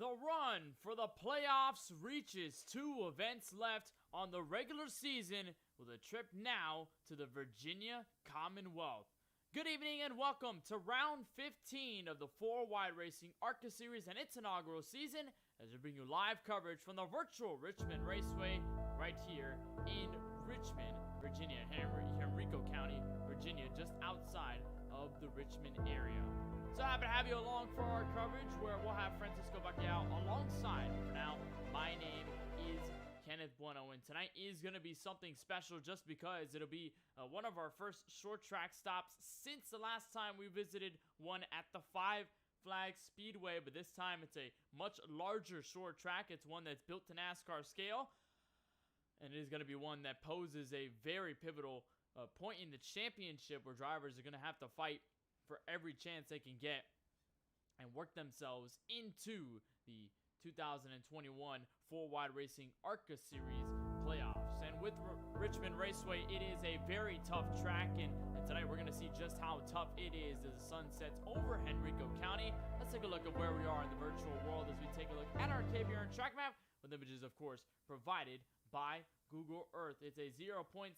The run for the playoffs reaches 2 events left on the regular season with a trip now to the Virginia Commonwealth. Good evening and welcome to round 15 of the 4-Wide Racing ARCA series and its inaugural season as we bring you live coverage from the virtual Richmond Raceway right here in Richmond, Virginia, Henrico County, Virginia, just outside of the Richmond area. So happy to have you along for our coverage where we'll have Francisco Bacalhau alongside. For now, my name is Kenneth Bueno, and tonight is going to be something special just because it'll be one of our first short track stops since the last time we visited one at the Five Flags Speedway, but this time it's a much larger short track. It's one that's built to NASCAR scale, and it is going to be one that poses a very pivotal point in the championship where drivers are going to have to fight for every chance they can get and work themselves into the 2021 4-Wide Racing ARCA Series playoffs. And with Richmond Raceway, it is a very tough track, and tonight we're going to see just how tough it is as the sun sets over Henrico County. Let's take a look at where we are in the virtual world as we take a look at our KBueno track map, with images, of course, provided by Google Earth. It's a 0.75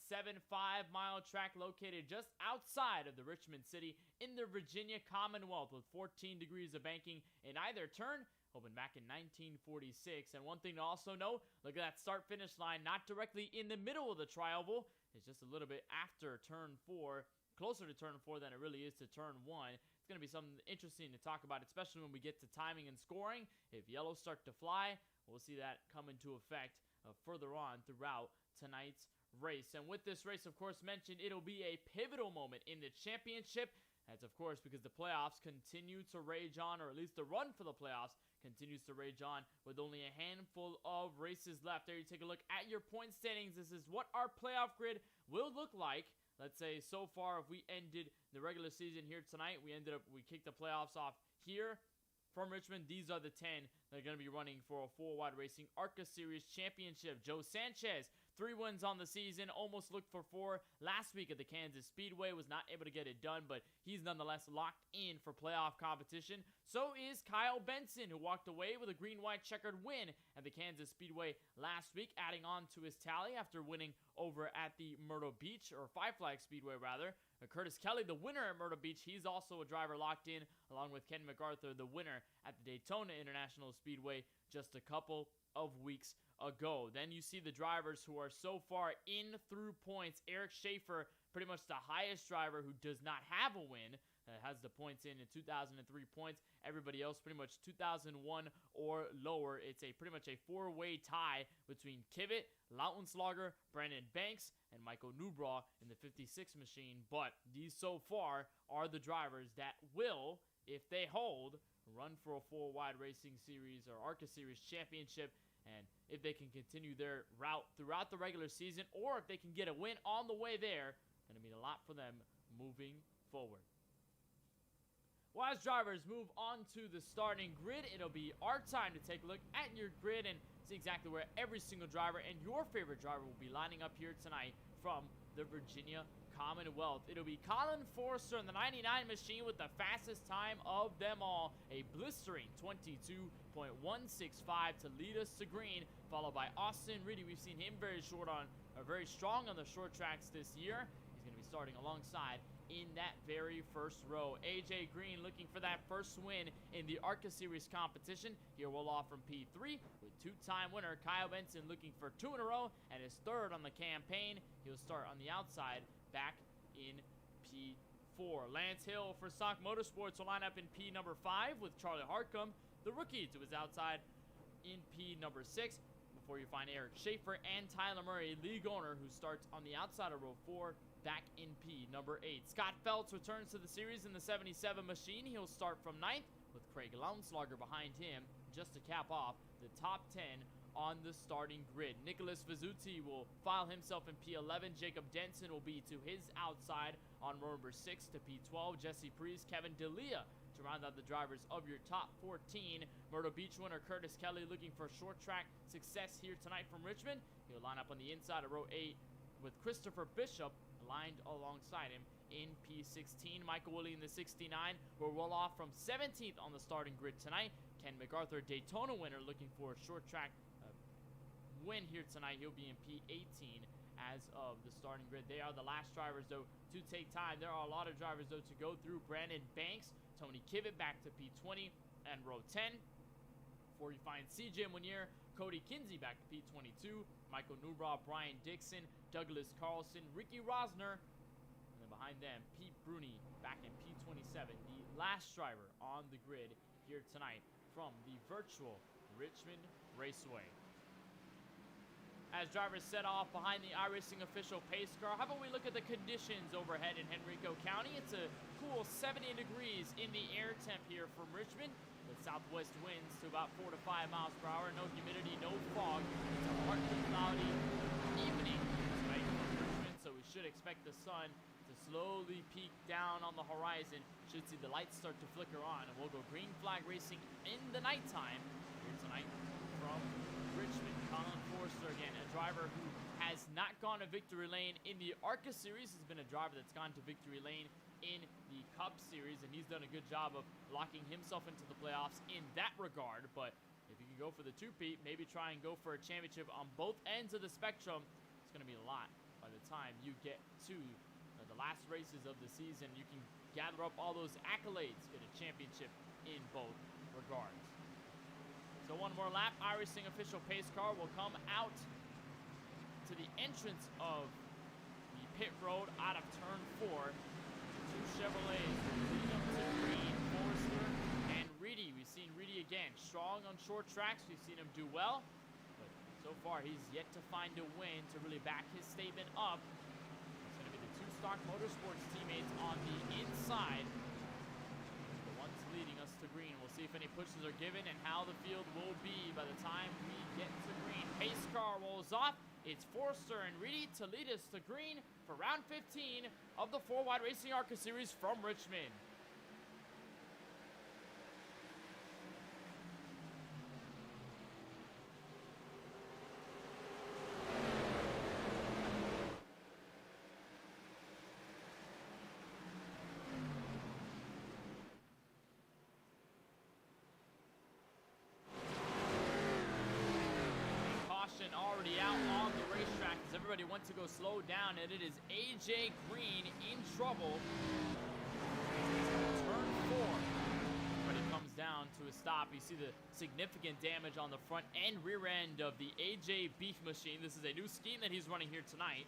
mile track located just outside of the Richmond city in the Virginia Commonwealth with 14 degrees of banking in either turn. Opened back in 1946. And one thing to also know, look at that start finish line, not directly in the middle of the tri-oval. It's just a little bit after turn 4, closer to turn 4 than it really is to turn 1. It's going to be something interesting to talk about, especially when we get to timing and scoring. If yellows start to fly, we'll see that come into effect further on throughout tonight's race. And with this race, of course, mentioned, it'll be a pivotal moment in the championship. That's, of course, because the playoffs continue to rage on, or at least the run for the playoffs continues to rage on with only a handful of races left. There you take a look at your point standings. This is what our playoff grid will look like. Let's say so far, if we ended the regular season here tonight, we kicked the playoffs off here from Richmond. These are the 10 that are going to be running for a 4-Wide Racing ARCA Series Championship. Joe Sanchez, 3 wins on the season, almost looked for 4 last week at the Kansas Speedway, was not able to get it done, but he's nonetheless locked in for playoff competition. So is Kyle Benson, who walked away with a green-white checkered win at the Kansas Speedway last week, adding on to his tally after winning over at the Myrtle Beach, or Five Flags Speedway rather. Curtis Kelly, the winner at Myrtle Beach, he's also a driver locked in, along with Ken MacArthur, the winner at the Daytona International Speedway just a couple of weeks ago. Then you see the drivers who are so far in through points. Eric Schaefer, pretty much the highest driver who does not have a win, has the points in 2003 points. Everybody else pretty much 2001 or lower. It's pretty much a 4-way tie between Kivett, Lautenslager, Brandon Banks, and Michael Newbraw in the 56 machine. But these so far are the drivers that will, if they hold, run for a 4-Wide Racing Series or ARCA Series Championship. And if they can continue their route throughout the regular season, or if they can get a win on the way there, going to mean a lot for them moving forward. Well, as drivers move on to the starting grid, it'll be our time to take a look at your grid and see exactly where every single driver and your favorite driver will be lining up here tonight from the Virginia Commonwealth. It'll be Colin Forrester in the 99 machine with the fastest time of them all, a blistering 22.165 to lead us to green, followed by Austin Reedy. We've seen him very strong on the short tracks this year. He's going to be starting alongside in that very first row. AJ Green looking for that first win in the ARCA Series competition. He'll roll off from P3 with 2-time winner Kyle Benson looking for 2 in a row and his 3rd on the campaign. He'll start on the outside back in P4. Lance Hill for Stock Motorsports will line up in P number 5 with Charlie Hartcomb, the rookie, to his outside in P number 6. Before you find Eric Schaefer and Tyler Murray, league owner, who starts on the outside of row 4 back in P number 8. Scott Phelps returns to the series in the 77 machine. He'll start from 9th with Craig Lautenslager behind him just to cap off the top 10 on the starting grid. Nicholas Vizzuti will file himself in P11. Jacob Denson will be to his outside on row number 6 to P12. Jesse Priest, Kevin D'Elia to round out the drivers of your top 14. Myrtle Beach winner Curtis Kelly looking for short track success here tonight from Richmond. He'll line up on the inside of row 8 with Christopher Bishop lined alongside him in P16. Michael Woolley in the 69 will roll off from 17th on the starting grid tonight. Ken MacArthur, Daytona winner, looking for a short track win here tonight. He'll be in P18 as of the starting grid. They are the last drivers, though, to take time. There are a lot of drivers, though, to go through. Brandon Banks, Tony Kivett back to P20 and row 10. Before you find CJ Munier, Cody Kinsey back to P22, Michael Newbraw, Brian Dixon, Douglas Carlson, Ricky Rosner, and then behind them, Pete Bruni back in P27, the last driver on the grid here tonight from the virtual Richmond Raceway. As drivers set off behind the iRacing official pace car, how about we look at the conditions overhead in Henrico County? It's a cool 70 degrees in the air temp here from Richmond, with southwest winds to about 4 to 5 miles per hour. No humidity, no fog. It's a partly cloudy evening tonight from Richmond, so we should expect the sun to slowly peak down on the horizon. Should see the lights start to flicker on, and we'll go green flag racing in the nighttime here tonight from Richmond. Colin Forster, again, a driver who has not gone to victory lane in the ARCA series, has been a driver that's gone to victory lane in the Cup Series, and he's done a good job of locking himself into the playoffs in that regard. But if you can go for the two-peat, maybe try and go for a championship on both ends of the spectrum, it's going to be a lot by the time you get to the last races of the season. You can gather up all those accolades, get a championship in both regards. So one more lap, iRacing official pace car will come out to the entrance of the pit road out of turn 4. Two Chevrolets leading up to Green, Forrester, and Reedy. We've seen Reedy again, strong on short tracks. We've seen him do well, but so far he's yet to find a win to really back his statement up. It's going to be the two Stock Motorsports teammates on the inside, the ones leading us to Green. We'll see if any pushes are given and how the field will be by the time we get to Green. Pace car rolls off. It's Forster and Reedy to lead us to Green for round 15 of the 4-Wide Racing ARCA Series from Richmond. Already out on the racetrack as everybody wants to go slow down, and it is AJ Green in trouble. Turn 4, but it comes down to a stop. You see the significant damage on the front and rear end of the AJ Beef Machine. This is a new scheme that he's running here tonight.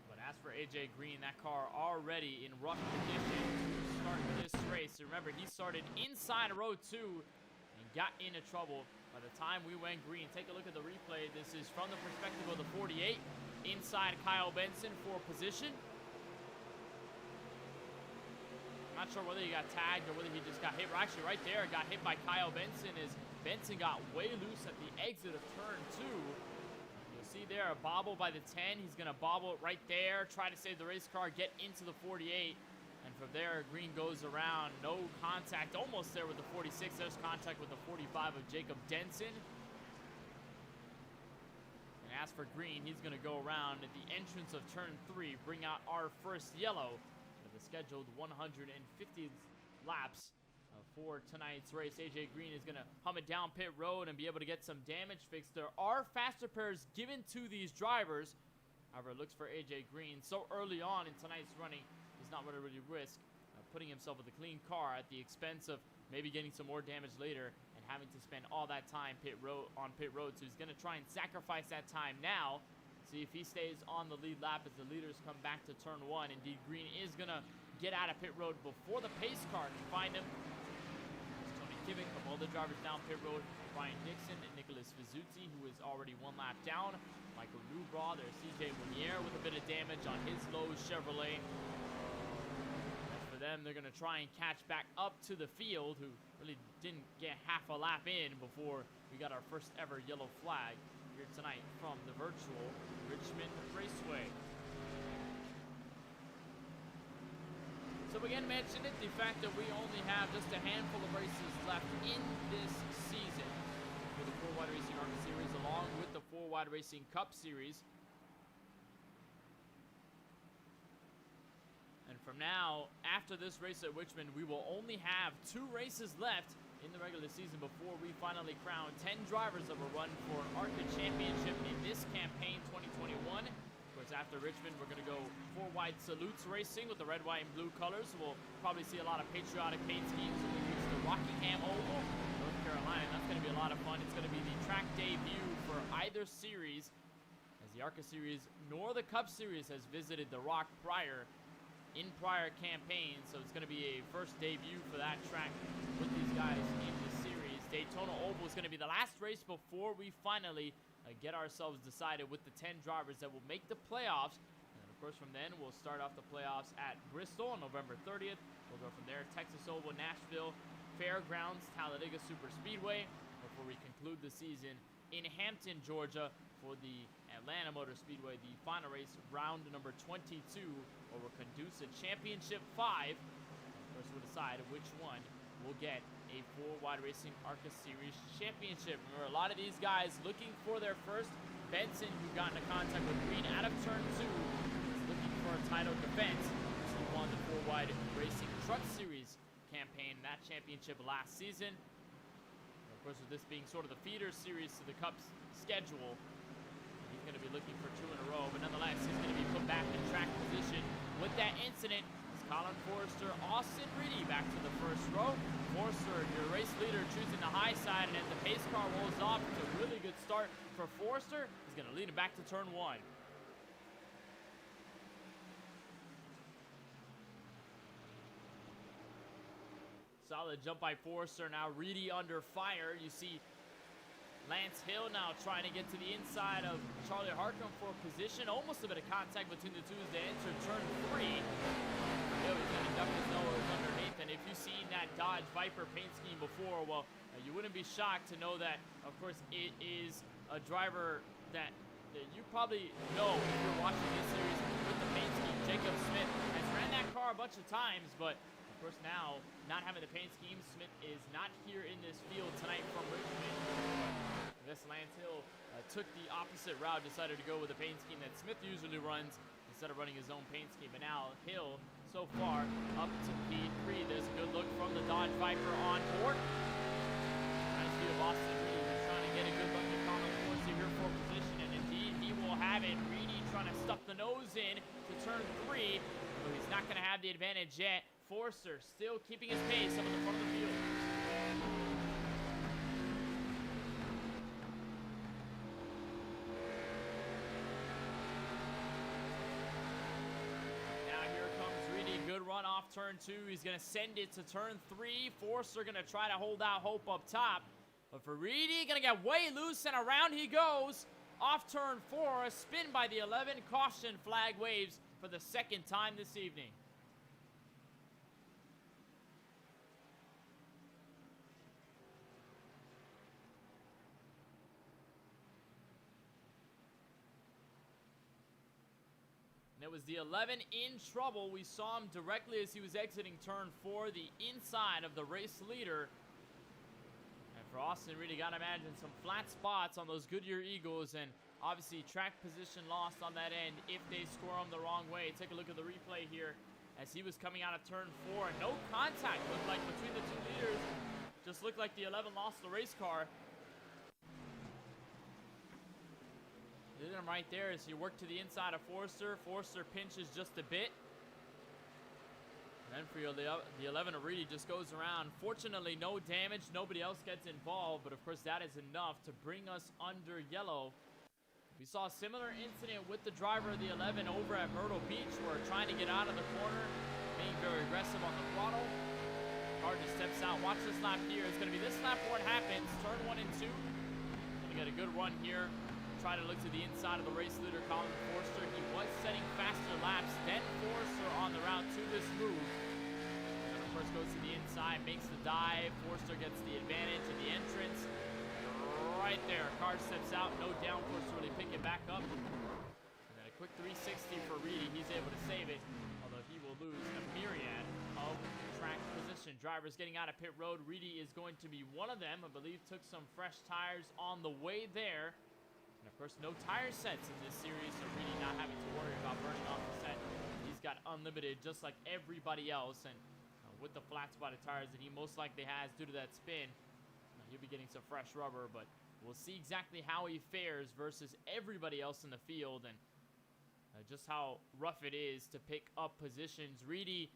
But as for AJ Green, that car already in rough condition to start this race. Remember, he started inside row 2 and got into trouble. By the time we went green, take a look at the replay. This is from the perspective of the 48. Inside Kyle Benson for position. Not sure whether he got tagged or whether he just got hit. We're actually right there, got hit by Kyle Benson as Benson got way loose at the exit of turn 2. You'll see there a bobble by the 10. He's going to bobble it right there, try to save the race car, get into the 48. And from there, Green goes around. No contact. Almost there with the 46. There's contact with the 45 of Jacob Denson. And as for Green, he's going to go around at the entrance of turn 3, bring out our first yellow for the scheduled 150 laps for tonight's race. AJ Green is going to hum it down pit road and be able to get some damage fixed. There are faster pairs given to these drivers. However, it looks for AJ Green so early on in tonight's running, he's not going to really risk putting himself with a clean car at the expense of maybe getting some more damage later and having to spend all that time on pit road. So he's going to try and sacrifice that time now. See if he stays on the lead lap as the leaders come back to turn 1. Indeed, Green is going to get out of pit road before the pace car can find him. It's Tony Kivett, all the drivers down pit road. Brian Dixon and Nicholas Vizzuti, who is already 1 lap down. Michael Newbraw, there's CJ Munier with a bit of damage on his low Chevrolet. For them, they're going to try and catch back up to the field, who really didn't get half a lap in before we got our first ever yellow flag here tonight from the virtual Richmond Raceway. So again, mentioned it, the fact that we only have just a handful of races left in this season for the 4-Wide Racing ARCA Series, along with the 4-Wide Racing Cup Series. from now, after this race at Richmond, we will only have 2 races left in the regular season before we finally crown 10 drivers that will run for ARCA Championship in this campaign 2021. Of course, after Richmond, we're going to go 4 wide salutes racing with the red, white, and blue colors. We'll probably see a lot of patriotic paint schemes. We'll use the Rockingham Oval, North Carolina. That's going to be a lot of fun. It's going to be the track debut for either series, as the ARCA series nor the Cup series has visited the Rock in prior campaigns, so it's going to be a first debut for that track with these guys in the series. Daytona Oval is going to be the last race before we finally get ourselves decided with the 10 drivers that will make the playoffs. And then, of course, from then, we'll start off the playoffs at Bristol on November 30th. We'll go from there, Texas Oval, Nashville, Fairgrounds, Talladega Superspeedway, before we conclude the season in Hampton, Georgia, for the Atlanta Motor Speedway, the final race, round number 22, where we'll conduce a Championship 5. First, we'll decide which one will get a 4-wide racing ARCA Series Championship. Remember, a lot of these guys looking for their first. Benson, who got into contact with Green out of turn 2, is looking for a title defense. He won the 4-wide racing Truck Series campaign, that championship last season. And of course, with this being sort of the feeder series to the Cup's schedule, he's going to be looking for 2 in a row, but nonetheless, he's going to be put back in track position with that incident. It's Colin Forrester, Austin Reedy back to the first row. Forrester, your race leader, choosing the high side, and as the pace car rolls off, it's a really good start for Forrester. He's going to lead him back to turn 1. Solid jump by Forrester. Now Reedy under fire. You see Lance Hill now trying to get to the inside of Charlie Hartcomb for position. Almost a bit of contact between the two as they enter turn 3. Hill is going to duck his nose underneath. And if you've seen that Dodge Viper paint scheme before, well, you wouldn't be shocked to know that, of course, it is a driver that you probably know if you're watching this series with the paint scheme. Jacob Smith has ran that car a bunch of times, but of course now, not having the paint scheme, Smith is not here in this field tonight from Richmond. This Lance Hill took the opposite route, decided to go with the paint scheme that Smith usually runs instead of running his own paint scheme. But now Hill, so far, up to P3. There's a good look from the Dodge Viper on board. Nice view of Austin Reedy, who's trying to get a good look at Colin Forrester here for position, and indeed he will have it. Reedy trying to stuff the nose in to turn 3, but he's not going to have the advantage yet. Forrester still keeping his pace up in the front of the field. Run off turn 2. He's going to send it to turn 3. Forrester going to try to hold out hope up top. But for Reedy, going to get way loose, and around he goes. Off turn 4, a spin by the 11. Caution flag waves for the second time this evening. It was the 11 in trouble. We saw him directly as he was exiting turn 4, the inside of the race leader. And for Austin Reedy, gotta imagine some flat spots on those Goodyear Eagles, and obviously track position lost on that end if they score him the wrong way. Take a look at the replay here as he was coming out of turn 4. No contact looked like between the two leaders. Just looked like the 11 lost the race car. Did him right there as he worked to the inside of Forrester. Forrester pinches just a bit. And then for the 11 of Reedy just goes around. Fortunately, no damage. Nobody else gets involved. But, of course, that is enough to bring us under yellow. We saw a similar incident with the driver of the 11 over at Myrtle Beach. We're trying to get out of the corner, being very aggressive on the throttle. Car just steps out. Watch this lap here. It's going to be this lap where it happens. Turn 1 and 2. Going to get a good run here. Try to look to the inside of the race leader, Colin Forrester. He was setting faster laps than Forrester on the route to this move. And of course goes to the inside, makes the dive. Forrester gets the advantage of the entrance. Right there, car steps out, no downforce to really pick it back up. And then a quick 360 for Reedy. He's able to save it, although he will lose a myriad of track position. Drivers getting out of pit road. Reedy is going to be one of them. I believe took some fresh tires on the way there. And of course, no tire sets in this series, so Reedy not having to worry about burning off the set. These got unlimited just like everybody else. And with the flat spotted tires that he most likely has due to that spin, he'll be getting some fresh rubber. But we'll see exactly how he fares versus everybody else in the field, and just how rough it is to pick up positions. Reedy,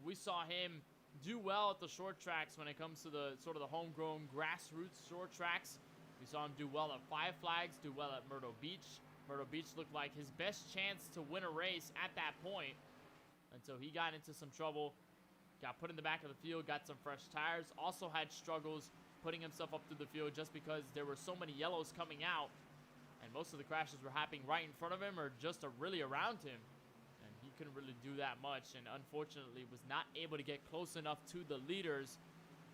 we saw him do well at the short tracks when it comes to the sort of the homegrown grassroots short tracks. We saw him do well at Five Flags, do well at Myrtle Beach. Myrtle Beach looked like his best chance to win a race at that point until he got into some trouble, got put in the back of the field, got some fresh tires, also had struggles putting himself up through the field just because there were so many yellows coming out, and most of the crashes were happening right in front of him or just really around him, and he couldn't really do that much, and unfortunately was not able to get close enough to the leaders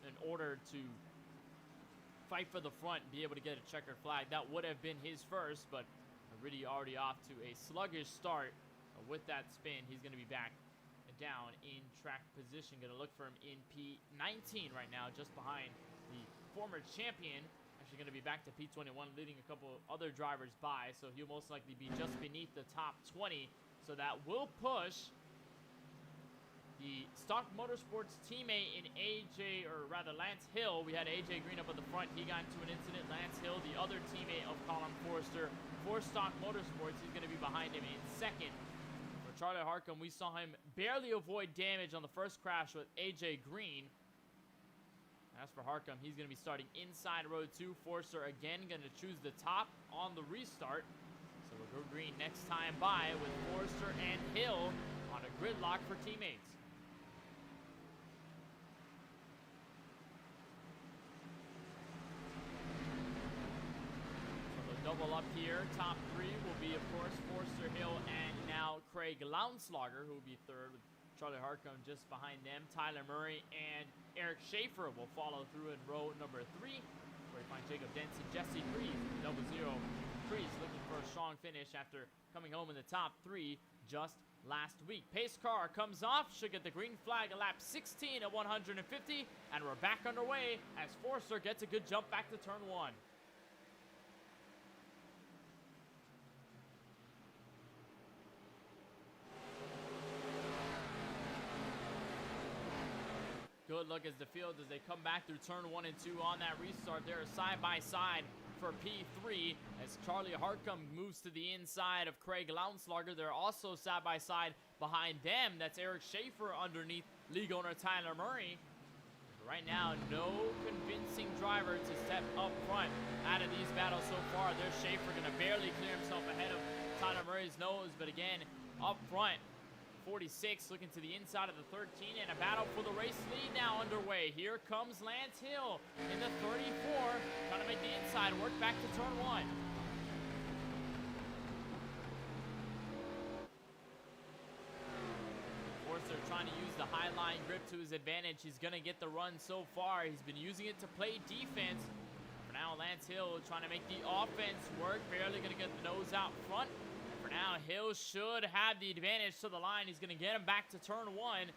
in order to fight for the front and be able to get a checkered flag. That would have been his first, but really already off to a sluggish start. With that spin, he's going to be back down in track position. Going to look for him in P19 right now, just behind the former champion. Actually going to be back to P21, leading a couple other drivers by, so he'll most likely be just beneath the top 20. So that will push the Stock Motorsports teammate in Lance Hill. We had AJ Green up at the front. He got into an incident. Lance Hill, the other teammate of Colin Forrester for Stock Motorsports, he's going to be behind him in second. For Charlie Harcum, we saw him barely avoid damage on the first crash with AJ Green. As for Harcum, he's going to be starting inside row 2. Forrester again going to choose the top on the restart. So we'll go green next time by with Forrester and Hill on a gridlock for teammates. Double up here. Top 3 will be, of course, Forrester, Hill, and now Craig Lounslager, who will be third, with Charlie Harcum just behind them. Tyler Murray and Eric Schaefer will follow through in row number 3, where you find Jacob Denson, Jesse Creed, 0. Creed looking for a strong finish after coming home in the top 3 just last week. Pace car comes off, should get the green flag at lap 16 at 150, and we're back underway as Forrester gets a good jump back to turn 1. Good look as the field as they come back through turn 1 and 2 on that restart. They're side by side for P3 as Charlie Harcum moves to the inside of Craig Lounslager. They're also side by side behind them. That's Eric Schaefer underneath league owner Tyler Murray. Right now, no convincing driver to step up front out of these battles so far. There's Schaefer going to barely clear himself ahead of Tyler Murray's nose, but again, up front, 46 looking to the inside of the 13, and a battle for the race lead now underway. Here comes Lance Hill in the 34, trying to make the inside work back to turn 1. Forrester trying to use the high line grip to his advantage. He's going to get the run so far. He's been using it to play defense. For now, Lance Hill trying to make the offense work, barely going to get the nose out front. For now, Hill should have the advantage to the line. He's going to get him back to turn 1. And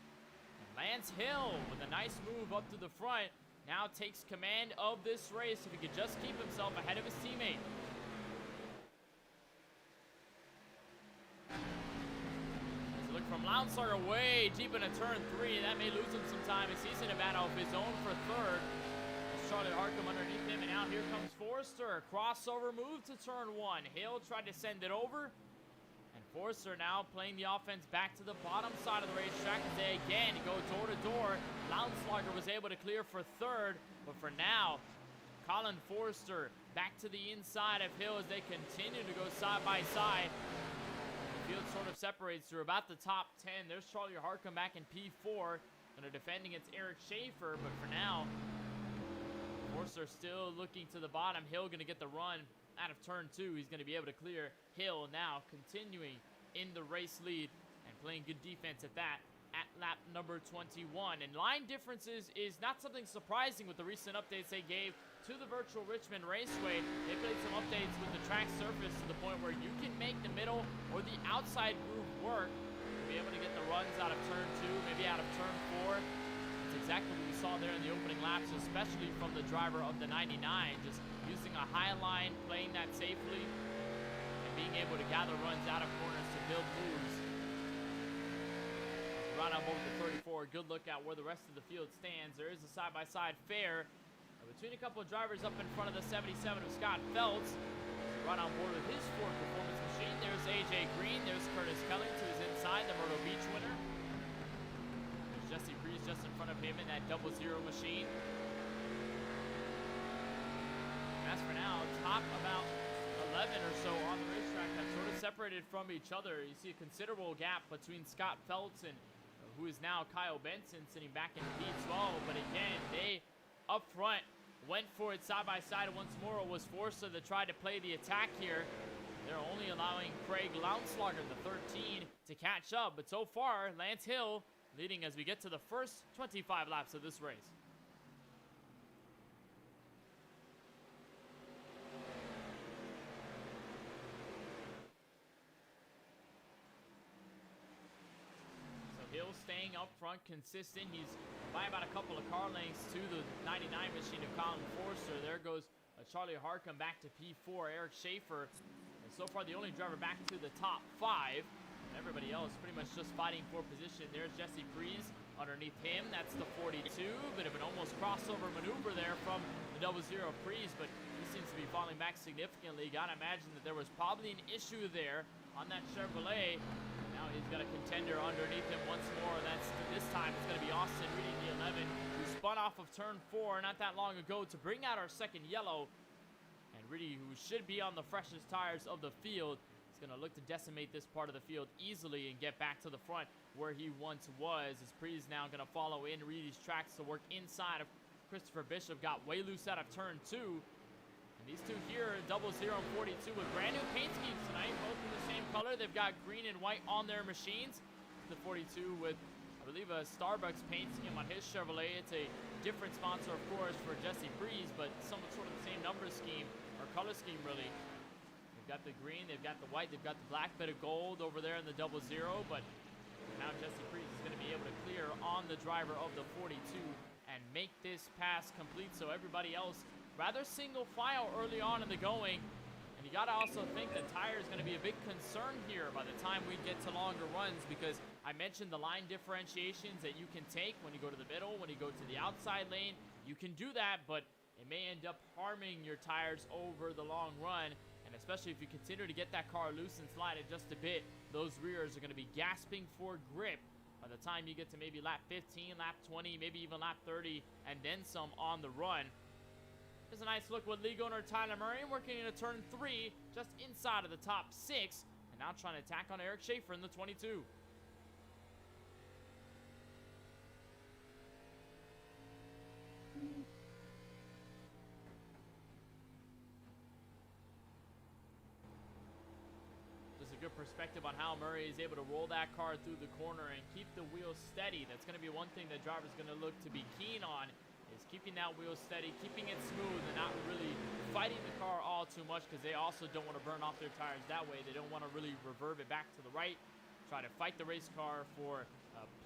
Lance Hill with a nice move up to the front now takes command of this race if he could just keep himself ahead of his teammate. So look from Lounslager way deep into turn 3. That may lose him some time as he's in a battle of his own for third. Charlie Harcum underneath him, and now here comes Forrester. A crossover move to turn 1. Hill tried to send it over. And Forrester now playing the offense back to the bottom side of the racetrack as they again go door to door. Lounslager was able to clear for third, but for now, Colin Forrester back to the inside of Hill as they continue to go side by side. The field sort of separates through about the top 10. There's Charlie Harcum back in P4, going to defend against Eric Schaefer, but for now, Forrester still looking to the bottom. Hill going to get the run out of turn 2. He's going to be able to clear Hill now, continuing in the race lead and playing good defense at that at lap number 21. And line differences is not something surprising with the recent updates they gave to the virtual Richmond Raceway. They played some updates with the track surface to the point where you can make the middle or the outside groove work. You'll be able to get the runs out of turn 2, maybe out of turn 4. That's exactly what we saw there in the opening laps, especially from the driver of the 99, just using a high line, playing that safely, and being able to gather runs out of corners to build moves. right on board with the 34. Good look at where the rest of the field stands. There is a side-by-side fair between a couple of drivers up in front of the 77 of Scott Feltz. Right on board with his Ford Performance machine. There's AJ Green. There's Curtis Kelly to his inside, the Myrtle Beach winner. There's Jesse Breeze just in front of him in that 00 machine. As for now, top about 11 or so on the racetrack have sort of separated from each other. You see a considerable gap between Scott Feltz and who is now Kyle Benson sitting back in P12. But again, they up front went for it side by side once more. Was forced to try to play the attack here. They're only allowing Craig Lounslager, the 13, to catch up. But so far, Lance Hill leading as we get to the first 25 laps of this race. Hill staying up front, consistent. He's by about a couple of car lengths to the 99 machine of Colin Forster. There goes Charlie Harcum back to P4. Eric Schaefer, and so far the only driver back to the top 5. And everybody else pretty much just fighting for position. There's Jesse Breeze underneath him. That's the 42. Bit of an almost crossover maneuver there from the 00 Breeze, but he seems to be falling back significantly. Gotta imagine that there was probably an issue there on that Chevrolet. Now he's got a contender underneath him once more. This time it's going to be Austin Reedy, the 11, who spun off of turn 4 not that long ago to bring out our second yellow. And Reedy, who should be on the freshest tires of the field, is going to look to decimate this part of the field easily and get back to the front where he once was. As Pre's now going to follow in Reedy's tracks to work inside of Christopher Bishop. Got way loose out of turn 2. And these two here, 00 and 42, with brand new paint schemes tonight, both in the same color. They've got green and white on their machines. The 42 with, I believe, a Starbucks paint scheme on his Chevrolet. It's a different sponsor, of course, for Jesse Breeze, but somewhat sort of the same number scheme, or color scheme, really. They've got the green, they've got the white, they've got the black bit of gold over there in the 00, but now Jesse Breeze is going to be able to clear on the driver of the 42 and make this pass complete, so everybody else rather single file early on in the going. And you got to also think the tire is going to be a big concern here by the time we get to longer runs, because I mentioned the line differentiations that you can take when you go to the middle, when you go to the outside lane. You can do that, but it may end up harming your tires over the long run. And especially if you continue to get that car loose and slide it just a bit, those rears are going to be gasping for grip by the time you get to maybe lap 15, lap 20, maybe even lap 30, and then some on the run. Here's a nice look with league owner Tyler Murray working into turn 3, just inside of the top 6, and now trying to attack on Eric Schaefer in the 22. Just a good perspective on how Murray is able to roll that car through the corner and keep the wheels steady. That's going to be one thing that driver's going to look to be keen on, is keeping that wheel steady, keeping it smooth, and not really fighting the car all too much, because they also don't want to burn off their tires that way. They don't want to really reverb it back to the right, try to fight the race car for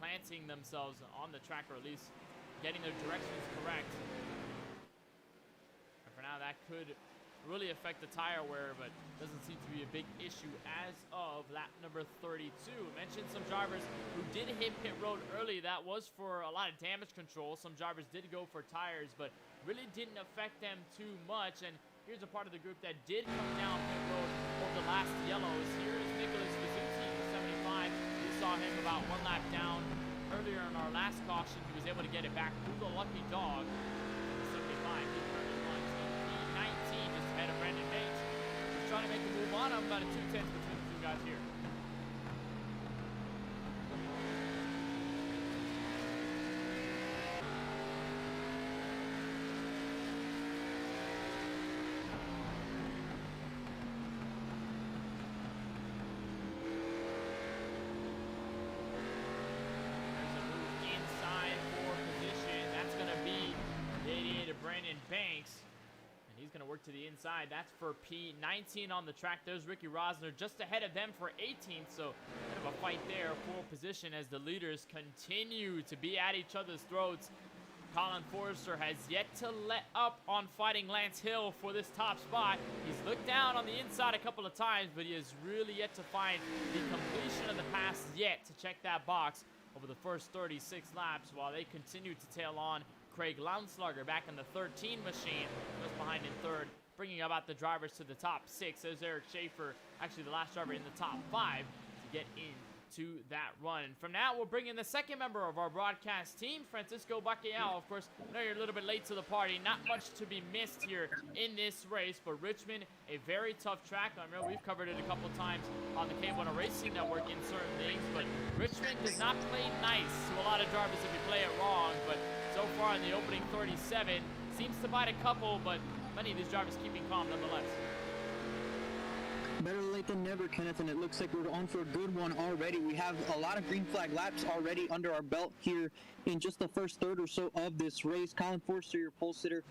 planting themselves on the track, or at least getting their directions correct. And for now, that could really affect the tire wear, but doesn't seem to be a big issue as of lap number 32. Mentioned some drivers who did hit pit road early. That was for a lot of damage control. Some drivers did go for tires, but really didn't affect them too much. And here's a part of the group that did come down pit road over the last yellows. Here's Nicholas Vizzuti, the 75. We saw him about 1 lap down earlier in our last caution. He was able to get it back through the lucky dog. The 75, he turned in on P19 just ahead of Brandon Bates. He's trying to make a move on him, about a 2/10 between the two guys here. Brandon Banks, and he's going to work to the inside. That's for P19 on the track. There's Ricky Rosner just ahead of them for 18th, so kind of a fight there for position as the leaders continue to be at each other's throats. Colin Forrester has yet to let up on fighting Lance Hill for this top spot. He's looked down on the inside a couple of times, but he has really yet to find the completion of the pass yet to check that box over the first 36 laps, while they continue to tail on Craig Lounslugger back in the 13 machine, just behind in third, bringing about the drivers to the top 6. There's Eric Schaefer, actually the last driver in the top 5 to get into that run. And from now, we'll bring in the second member of our broadcast team, Francisco Bacallao. Of course, I know you're a little bit late to the party. Not much to be missed here in this race, but Richmond, a very tough track. I know we've covered it a couple times on the KBueno Racing Network in certain things, but Richmond does not play nice to a lot of drivers if you play it wrong. But so far in the opening 37, seems to bite a couple, but many of these drivers keeping calm nonetheless. Better late than never, Kenneth, and it looks like we're on for a good one already. We have a lot of green flag laps already under our belt here in just the first third or so of this race. Colin Forster, your pole sitter,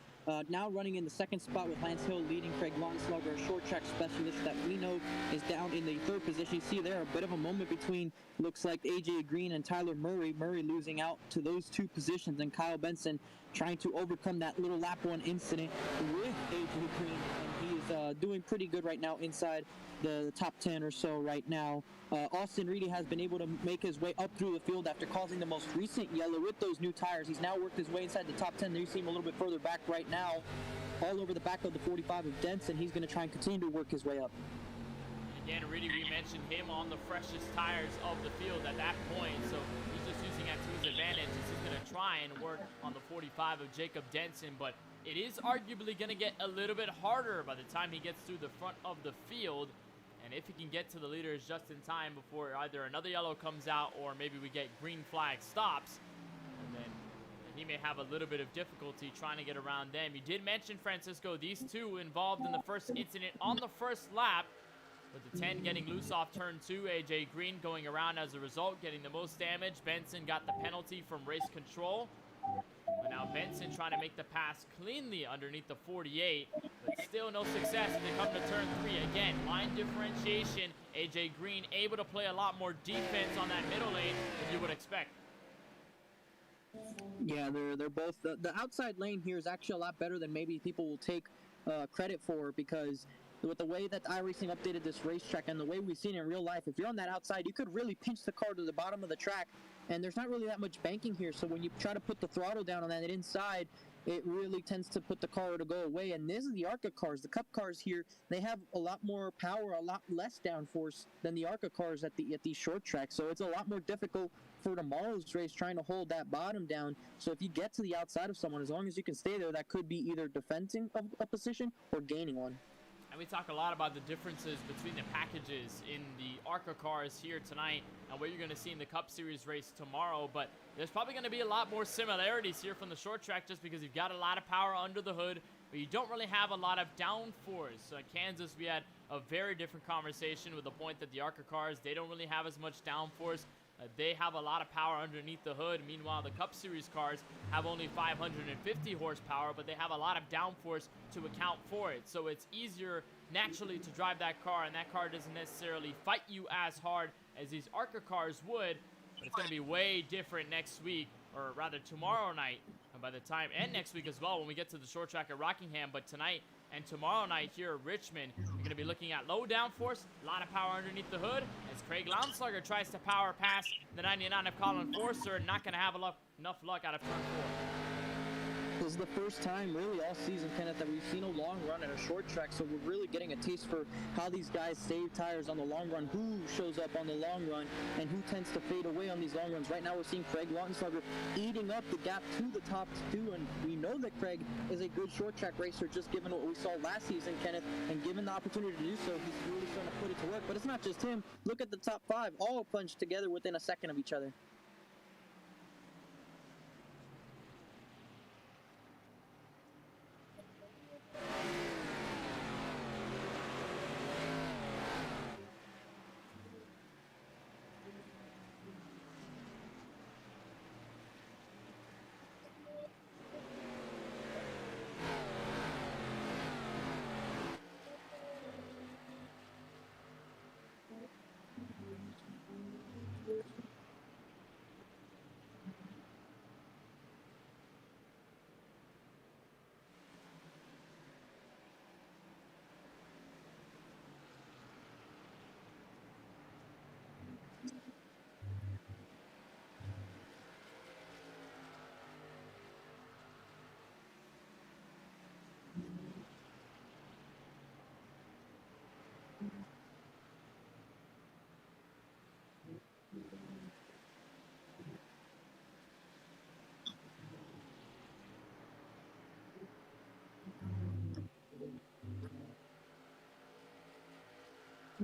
now running in the second spot with Lance Hill leading. Craig Lounslugger, a short track specialist that we know is down in the third position. You see there a bit of a moment between, looks like AJ Green and Tyler Murray. Murray losing out to those two positions, and Kyle Benson trying to overcome that little lap 1 incident with AJ Green. And he's doing pretty good right now inside the top 10 or so right now. Austin Reedy has been able to make his way up through the field after causing the most recent yellow with those new tires. He's now worked his way inside the top 10. You see him a little bit further back right now, all over the back of the 45 of Denson. He's going to try and continue to work his way up. Again, Reedy, we mentioned him on the freshest tires of the field at that point, so he's just using that to his advantage. He's going to try and work on the 45 of Jacob Denson, but it is arguably going to get a little bit harder by the time he gets through the front of the field. And if he can get to the leaders just in time before either another yellow comes out or maybe we get green flag stops, and then he may have a little bit of difficulty trying to get around them. You did mention, Francisco, these two involved in the first incident on the first lap, with the 10 getting loose off turn 2. AJ Green going around as a result, getting the most damage. Benson got the penalty from race control. But now Benson trying to make the pass cleanly underneath the 48, but still no success as they come to turn 3. Again, line differentiation. AJ Green able to play a lot more defense on that middle lane than you would expect. Yeah, they're both, the outside lane here is actually a lot better than maybe people will take credit for, because with the way that iRacing updated this racetrack and the way we've seen it in real life, if you're on that outside, you could really pinch the car to the bottom of the track, and there's not really that much banking here, so when you try to put the throttle down on that inside, it really tends to put the car to go away. And this is the ARCA cars. The Cup cars here, they have a lot more power, a lot less downforce than the ARCA cars at these short tracks, so it's a lot more difficult for tomorrow's race trying to hold that bottom down. So if you get to the outside of someone, as long as you can stay there, that could be either defending a position or gaining one. And we talk a lot about the differences between the packages in the ARCA cars here tonight and what you're going to see in the Cup Series race tomorrow. But there's probably going to be a lot more similarities here from the short track, just because you've got a lot of power under the hood, but you don't really have a lot of downforce. So in Kansas, we had a very different conversation with the point that the ARCA cars, they don't really have as much downforce. They have a lot of power underneath the hood. Meanwhile, the Cup Series cars have only 550 horsepower, but they have a lot of downforce to account for it. So it's easier naturally to drive that car, and that car doesn't necessarily fight you as hard as these ARCA cars would. But it's going to be way different next week, or rather tomorrow night, and by the time, and next week as well when we get to the short track at Rockingham. But tonight and tomorrow night here at Richmond, you're going to be looking at low downforce, a lot of power underneath the hood, as Craig Lounslugger tries to power past the 99 of Colin Forster, not going to have enough luck out of turn 4. This is the first time really all season, Kenneth, that we've seen a long run at a short track, so we're really getting a taste for how these guys save tires on the long run, who shows up on the long run, and who tends to fade away on these long runs. Right now we're seeing Craig Lounslugger eating up the gap to the top 2, and we know that Craig is a good short track racer, just given what we saw last season, Kenneth, and given the opportunity to do so, he's really starting to put it to work. But it's not just him. Look at the top 5, all punched together within a second of each other.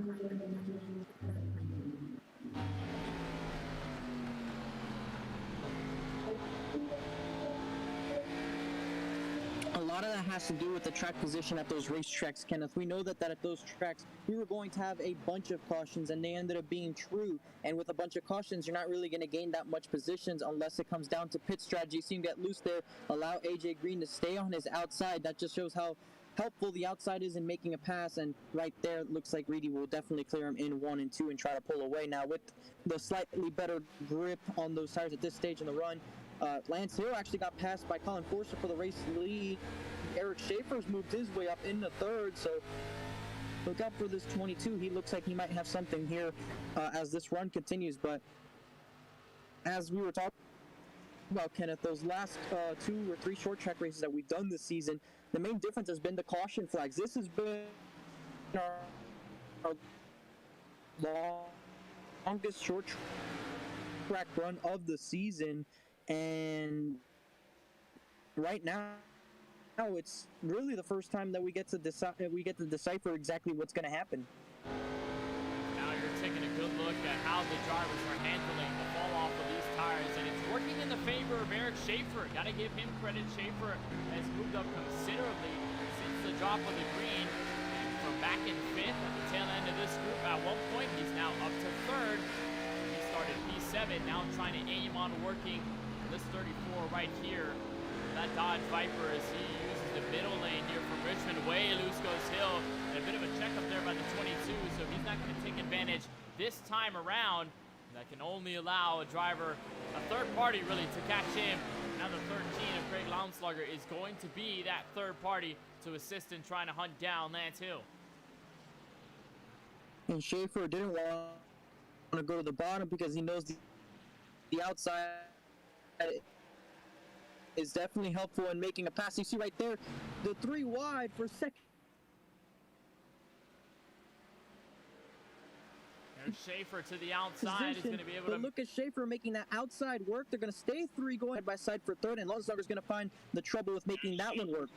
A lot of that has to do with the track position at those racetracks, Kenneth. We know that at those tracks, we were going to have a bunch of cautions, and they ended up being true. And with a bunch of cautions, you're not really going to gain that much positions unless it comes down to pit strategy. So you can get loose there, allow AJ Green to stay on his outside. That just shows how helpful the outside is in making a pass, and right there it looks like Reedy will definitely clear him in 1 and 2 and try to pull away. Now with the slightly better grip on those tires at this stage in the run, Lance Hill actually got passed by Colin Forster for the race lead. Eric Schaefer's moved his way up in the third, so look out for this 22. He looks like he might have something here as this run continues. But as we were talking about, Kenneth, those last 2 or 3 short track races that we've done this season, the main difference has been the caution flags. This has been our longest short track run of the season, and right now it's really the first time that we get to decipher exactly what's going to happen. Now you're taking a good look at how the drivers are handling the fall off of these tires, and it's working in the favor of Eric Schaefer. Got to give him credit. Schaefer has moved up considerably since the drop of the green, and from back in 5th at the tail end of this group, at one point he's now up to 3rd. He started P7, now trying to aim on working this 34 right here. That Dodge Viper as he uses the middle lane here from Richmond. Way loose goes Hill, and a bit of a check up there by the 22, so he's not going to take advantage this time around. That can only allow a driver, a third party really, to catch him. Now the 13 of Craig Lounslugger is going to be that third party to assist in trying to hunt down Lance Hill. And Schaefer didn't want to go to the bottom because he knows the outside is definitely helpful in making a pass. You see right there, the 3 wide for second. There's Schaefer to the outside. He's going to be able to look at Schaefer making that outside work. They're going to stay 3 going by side for 3rd, and Lounslugger's going to find the trouble with making that one work.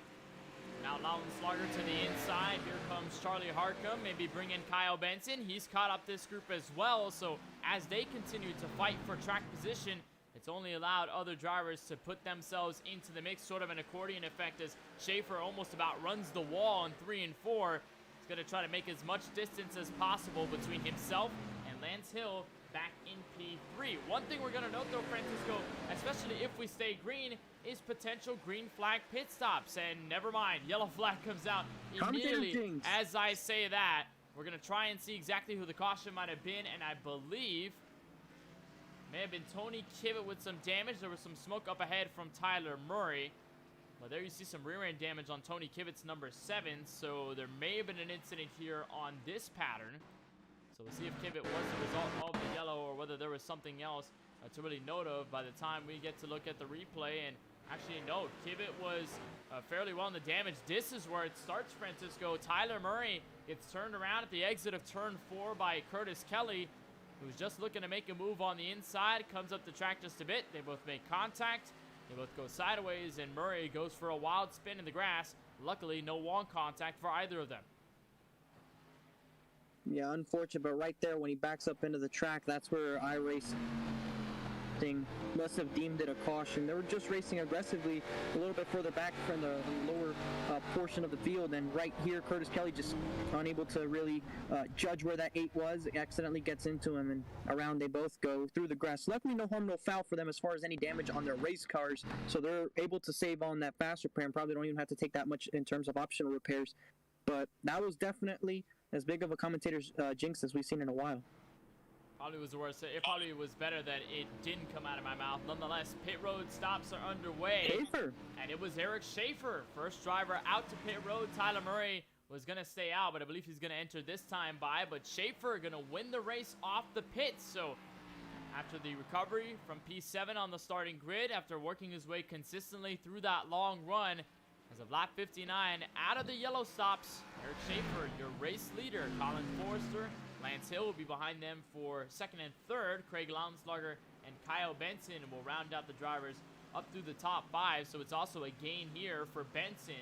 Now Lounslugger to the inside. Here comes Charlie Harcum. Maybe bring in Kyle Benson. He's caught up this group as well. So as they continue to fight for track position, it's only allowed other drivers to put themselves into the mix, sort of an accordion effect, as Schaefer almost about runs the wall in 3 and 4. He's going to try to make as much distance as possible between himself and Lance Hill back in P3. One thing we're going to note, though, Francisco, especially if we stay green, is potential green flag pit stops. And never mind, yellow flag comes out immediately as I say that. We're going to try and see exactly who the caution might have been, and I believe may have been Tony Kivett with some damage. There was some smoke up ahead from Tyler Murray. Well, there you see some rear end damage on Tony Kivett's number 7. So there may have been an incident here on this pattern. So we'll see if Kivett was the result of the yellow or whether there was something else to really note of by the time we get to look at the replay. And actually, no, Kivett was fairly well in the damage. This is where it starts, Francisco. Tyler Murray gets turned around at the exit of turn 4 by Curtis Kelly, who's just looking to make a move on the inside. Comes up the track just a bit. They both make contact. They both go sideways, and Murray goes for a wild spin in the grass. Luckily, no wall contact for either of them. Yeah, unfortunate, but right there when he backs up into the track, that's where iRacing must have deemed it a caution. They were just racing aggressively a little bit further back from the lower portion of the field, and right here Curtis Kelly just unable to really judge where that 8 was, accidentally gets into him, and around they both go through the grass. Luckily, no harm, no foul for them as far as any damage on their race cars, so they're able to save on that fast repair and probably don't even have to take that much in terms of optional repairs. But that was definitely as big of a commentator's jinx as we've seen in a while. Probably was the worst. It probably was better that it didn't come out of my mouth. Nonetheless, pit road stops are underway. Schaefer. And it was Eric Schaefer, first driver out to pit road. Tyler Murray was going to stay out, but I believe he's going to enter this time by. But Schaefer going to win the race off the pits. So after the recovery from P7 on the starting grid, after working his way consistently through that long run, as of lap 59, out of the yellow stops, Eric Schaefer, your race leader. Colin Forster, Lance Hill will be behind them for 2nd and 3rd. Craig Lounslugger and Kyle Benson will round out the drivers up through the top 5. So it's also a gain here for Benson.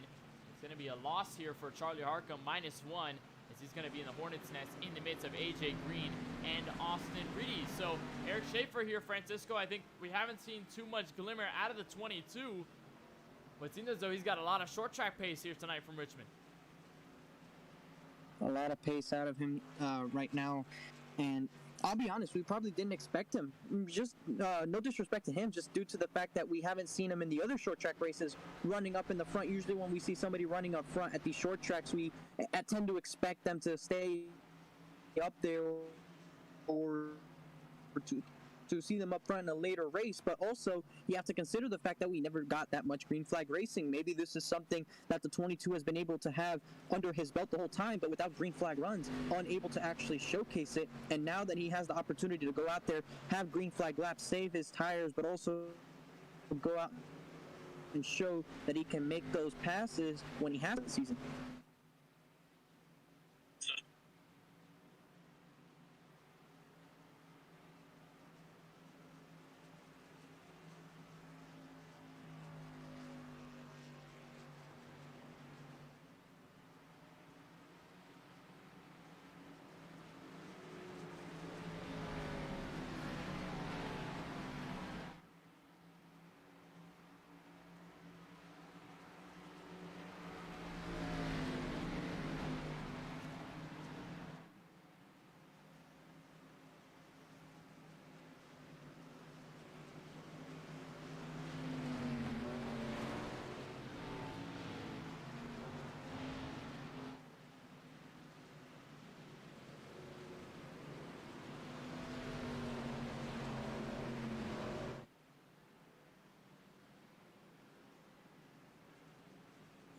It's going to be a loss here for Charlie Harcum, -1. As he's going to be in the Hornets' nest in the midst of AJ Green and Austin Reedy. So Eric Schaefer here, Francisco, I think we haven't seen too much glimmer out of the 22, but it seems as though he's got a lot of short track pace here tonight from Richmond. A lot of pace out of him right now, and I'll be honest, we probably didn't expect him. Just no disrespect to him, just due to the fact that we haven't seen him in the other short track races running up in the front. Usually when we see somebody running up front at these short tracks, we tend to expect them to stay up there or to see them up front in a later race. But also, you have to consider the fact that we never got that much green flag racing. Maybe this is something that the 22 has been able to have under his belt the whole time, but without green flag runs, unable to actually showcase it. And now that he has the opportunity to go out there, have green flag laps, save his tires, but also go out and show that he can make those passes when he has the season.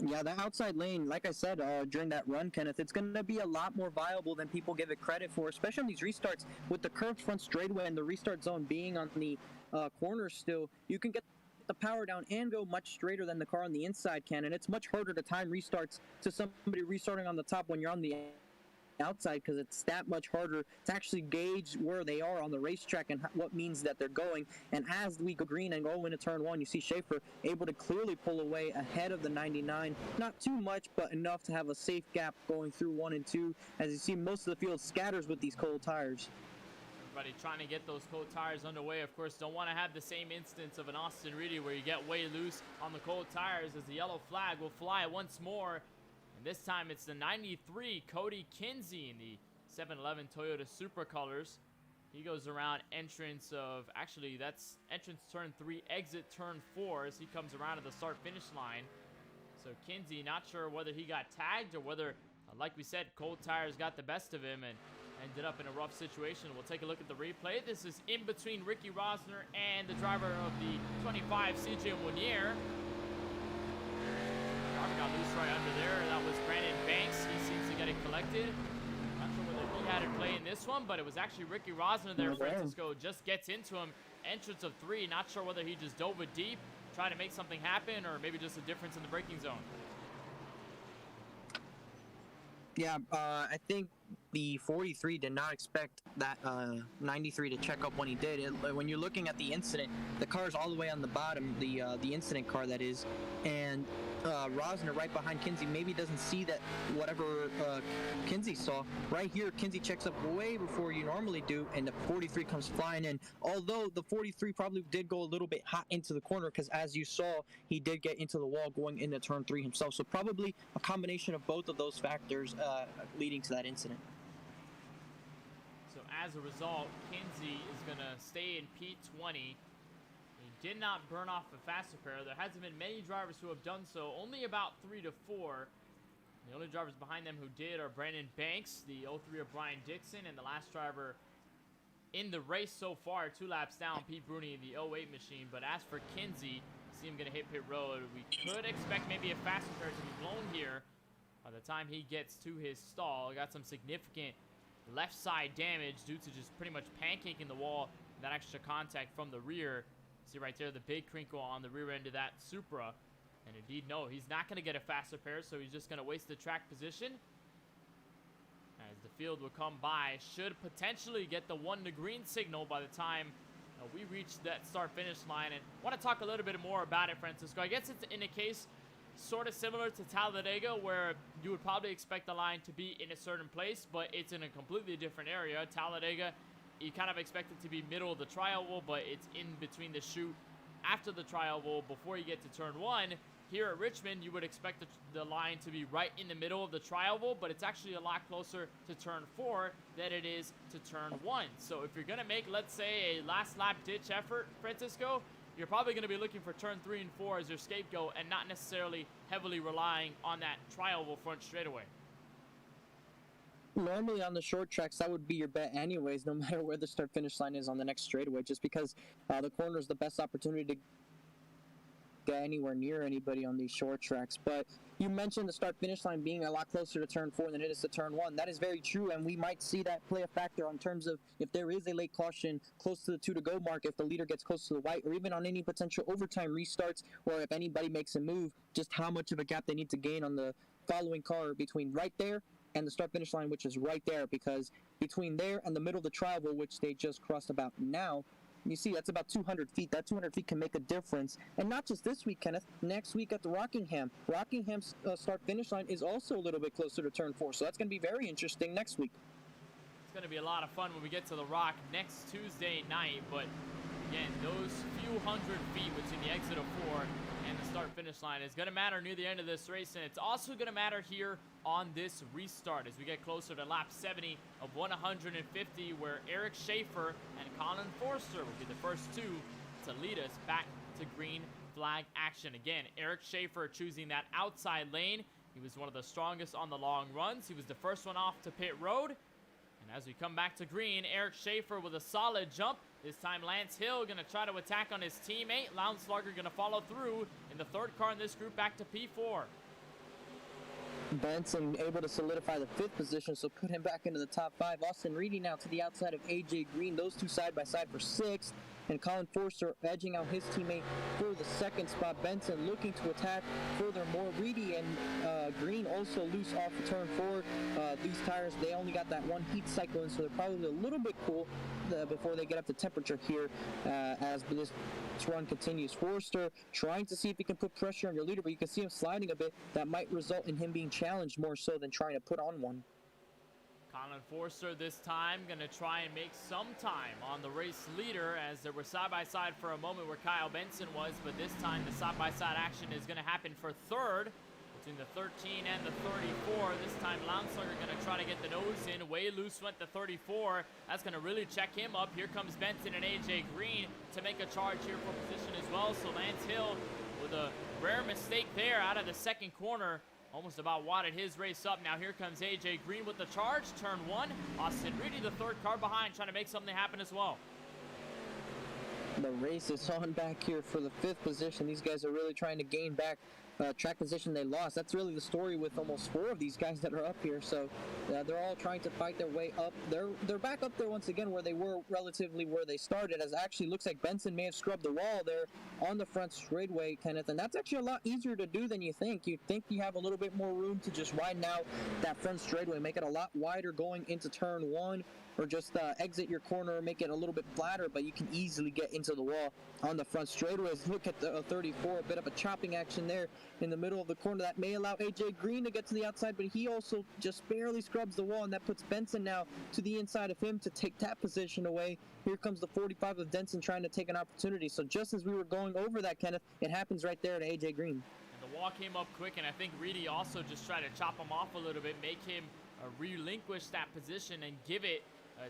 Yeah, the outside lane, like I said during that run, Kenneth, it's going to be a lot more viable than people give it credit for, especially on these restarts with the curved front straightaway and the restart zone being on the corners still. You can get the power down and go much straighter than the car on the inside can, and it's much harder to time restarts to somebody restarting on the top when you're on the outside, because it's that much harder to actually gauge where they are on the racetrack and what means that they're going. And as we go green and go into turn one, you see Schaefer able to clearly pull away ahead of the 99. Not too much, but enough to have a safe gap going through 1 and 2. As you see, most of the field scatters with these cold tires. Everybody trying to get those cold tires underway. Of course, don't want to have the same instance of an Austin Reedy where you get way loose on the cold tires, as the yellow flag will fly once more. This time it's the 93 Cody Kinsey in the 711 Toyota Supra colors. He goes around entrance of, actually that's entrance turn 3, exit turn 4 as he comes around to the start finish line. So Kinsey, not sure whether he got tagged or whether, like we said, cold tires got the best of him and ended up in a rough situation. We'll take a look at the replay. This is in between Ricky Rosner and the driver of the 25, CJ Wonier. Got loose right under there. That was Brandon Banks. He seems to get it collected. Not sure whether he had it play in this one, but it was actually Ricky Rosner there. Francisco just gets into him. Entrance of 3. Not sure whether he just dove it deep, trying to make something happen, or maybe just a difference in the braking zone. Yeah, I think the 43 did not expect that 93 to check up when he did. When you're looking at the incident, the car's all the way on the bottom, the incident car that is, and Rosner right behind Kinsey maybe doesn't see that whatever Kinsey saw. Right here, Kinsey checks up way before you normally do, and the 43 comes flying in. Although the 43 probably did go a little bit hot into the corner, because as you saw, he did get into the wall going into turn 3 himself. So probably a combination of both of those factors leading to that incident. So as a result, Kinsey is going to stay in P20. He did not burn off a faster pair. There hasn't been many drivers who have done so, only about 3 to 4. The only drivers behind them who did are Brandon Banks, the 03 of Brian Dixon, and the last driver in the race so far, 2 laps down, Pete Bruni, the 08 machine. But as for Kinsey, see him going to hit pit road. We could expect maybe a faster pair to be blown here by the time he gets to his stall. Got some significant left side damage due to just pretty much pancaking the wall, that extra contact from the rear. See right there, the big crinkle on the rear end of that Supra. And indeed, no, he's not going to get a faster pair, so he's just going to waste the track position. As the field will come by, should potentially get the 1 to green signal by the time we reach that start-finish line. And I want to talk a little bit more about it, Francisco. I guess it's in a case sort of similar to Talladega, where you would probably expect the line to be in a certain place, but it's in a completely different area. Talladega, you kind of expect it to be middle of the tri-oval, but it's in between the chute after the tri-oval before you get to turn 1. Here at Richmond, you would expect the line to be right in the middle of the tri-oval, but it's actually a lot closer to turn 4 than it is to turn 1. So if you're going to make, let's say, a last lap ditch effort, Francisco, you're probably going to be looking for turn 3 and 4 as your scapegoat and not necessarily heavily relying on that tri-oval front straightaway. Normally on the short tracks, that would be your bet anyways, no matter where the start-finish line is on the next straightaway, just because the corner is the best opportunity to get anywhere near anybody on these short tracks. But you mentioned the start-finish line being a lot closer to turn 4 than it is to turn 1. That is very true, and we might see that play a factor in terms of if there is a late caution close to the 2-to-go mark, if the leader gets close to the white, or even on any potential overtime restarts, or if anybody makes a move, just how much of a gap they need to gain on the following car between right there and the start-finish line, which is right there, because between there and the middle of the tri-oval, which they just crossed about now, you see that's about 200 feet. That 200 feet can make a difference. And not just this week, Kenneth. Next week at the Rockingham. Rockingham's start-finish line is also a little bit closer to turn 4, so that's going to be very interesting next week. It's going to be a lot of fun when we get to the Rock next Tuesday night, but again, those few hundred feet between the exit of 4 and the start-finish line is going to matter near the end of this race, and it's also going to matter here on this restart as we get closer to lap 70 of 150, where Eric Schaefer and Colin Forster will be the first two to lead us back to green flag action. Again, Eric Schaefer choosing that outside lane. He was one of the strongest on the long runs. He was the first one off to pit road. And as we come back to green, Eric Schaefer with a solid jump. This time Lance Hill going to try to attack on his teammate. Lounslugger going to follow through in the third car in this group back to P4. Benson able to solidify the 5th position, so put him back into the top 5. Austin Reedy now to the outside of AJ Green. Those two side by side for 6th. And Colin Forster edging out his teammate for the 2nd spot. Benson looking to attack furthermore. Reedy and Green also loose off of turn 4. These tires, they only got that one heat cycle in, so they're probably a little bit cool before they get up to temperature here as this run continues. Forster trying to see if he can put pressure on your leader, but you can see him sliding a bit. That might result in him being challenged more so than trying to put on one. Colin Forster this time going to try and make some time on the race leader, as there were side-by-side for a moment where Kyle Benson was, but this time the side-by-side action is going to happen for 3rd between the 13 and the 34. This time Lounslugger going to try to get the nose in. Way loose went the 34. That's going to really check him up. Here comes Benson and AJ Green to make a charge here for position as well. So Lance Hill with a rare mistake there out of the 2nd corner. Almost about wadded his race up. Now here comes AJ Green with the charge. Turn 1. Austin Reedy, the 3rd car behind, trying to make something happen as well. The race is on back here for the 5th position. These guys are really trying to gain back track position they lost. That's really the story with almost 4 of these guys that are up here. So they're all trying to fight their way up. They're back up there once again where they were relatively where they started, as it actually looks like Benson may have scrubbed the wall there on the front straightaway, Kenneth, and that's actually a lot easier to do than you think. You think you have a little bit more room to just widen out that front straightaway, make it a lot wider going into turn 1, or just exit your corner, make it a little bit flatter, but you can easily get into the wall on the front straightaways. Look at the 34, a bit of a chopping action there in the middle of the corner. That may allow AJ Green to get to the outside, but he also just barely scrubs the wall, and that puts Benson now to the inside of him to take that position away. Here comes the 45 of Denson trying to take an opportunity. So just as we were going over that, Kenneth, it happens right there to AJ Green. And the wall came up quick, and I think Reedy also just tried to chop him off a little bit, make him relinquish that position and give it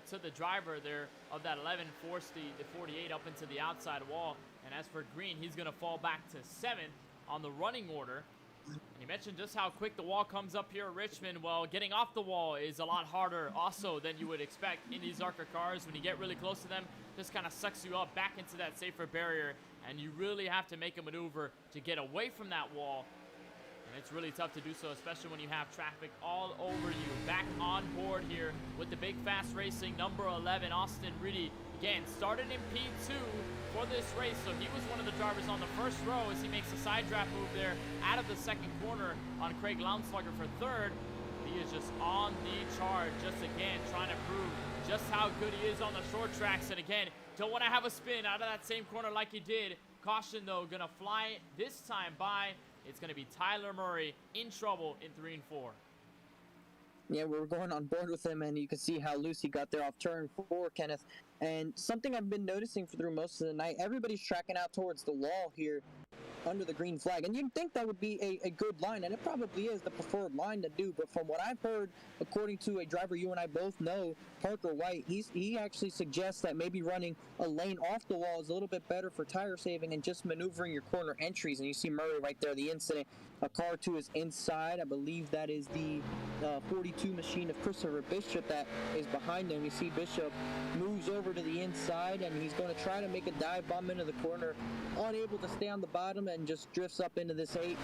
to the driver there of that 11, force the 48 up into the outside wall. And as for Green, he's going to fall back to 7th on the running order. And you mentioned just how quick the wall comes up here at Richmond. Well, getting off the wall is a lot harder also than you would expect in these ARCA cars. When you get really close to them, just kind of sucks you up back into that safer barrier, and you really have to make a maneuver to get away from that wall. And it's really tough to do so, especially when you have traffic all over you. Back on board here with the Big Fast Racing number 11, Austin Reedy. Again, started in P2 for this race, so he was one of the drivers on the first row as he makes a side draft move there out of the 2nd corner on Craig Lounslugger for 3rd. He is just on the charge, just again trying to prove just how good he is on the short tracks. And again, don't want to have a spin out of that same corner like he did Caution, though, going to fly this time by. It's going to be Tyler Murray in trouble in 3 and 4. Yeah, we're going on board with him, and you can see how loose he got there off turn 4, Kenneth. And something I've been noticing through most of the night, everybody's tracking out towards the wall here under the green flag. And you'd think that would be a good line, and it probably is the preferred line to do. But from what I've heard, according to a driver you and I both know, Parker White, he actually suggests that maybe running a lane off the wall is a little bit better for tire saving and just maneuvering your corner entries. And you see Murray right there, the incident. A car to his inside, I believe that is the 42 machine of Christopher Bishop that is behind him. You see Bishop moves over to the inside, and he's going to try to make a dive bomb into the corner, unable to stay on the bottom, and just drifts up into this 8. And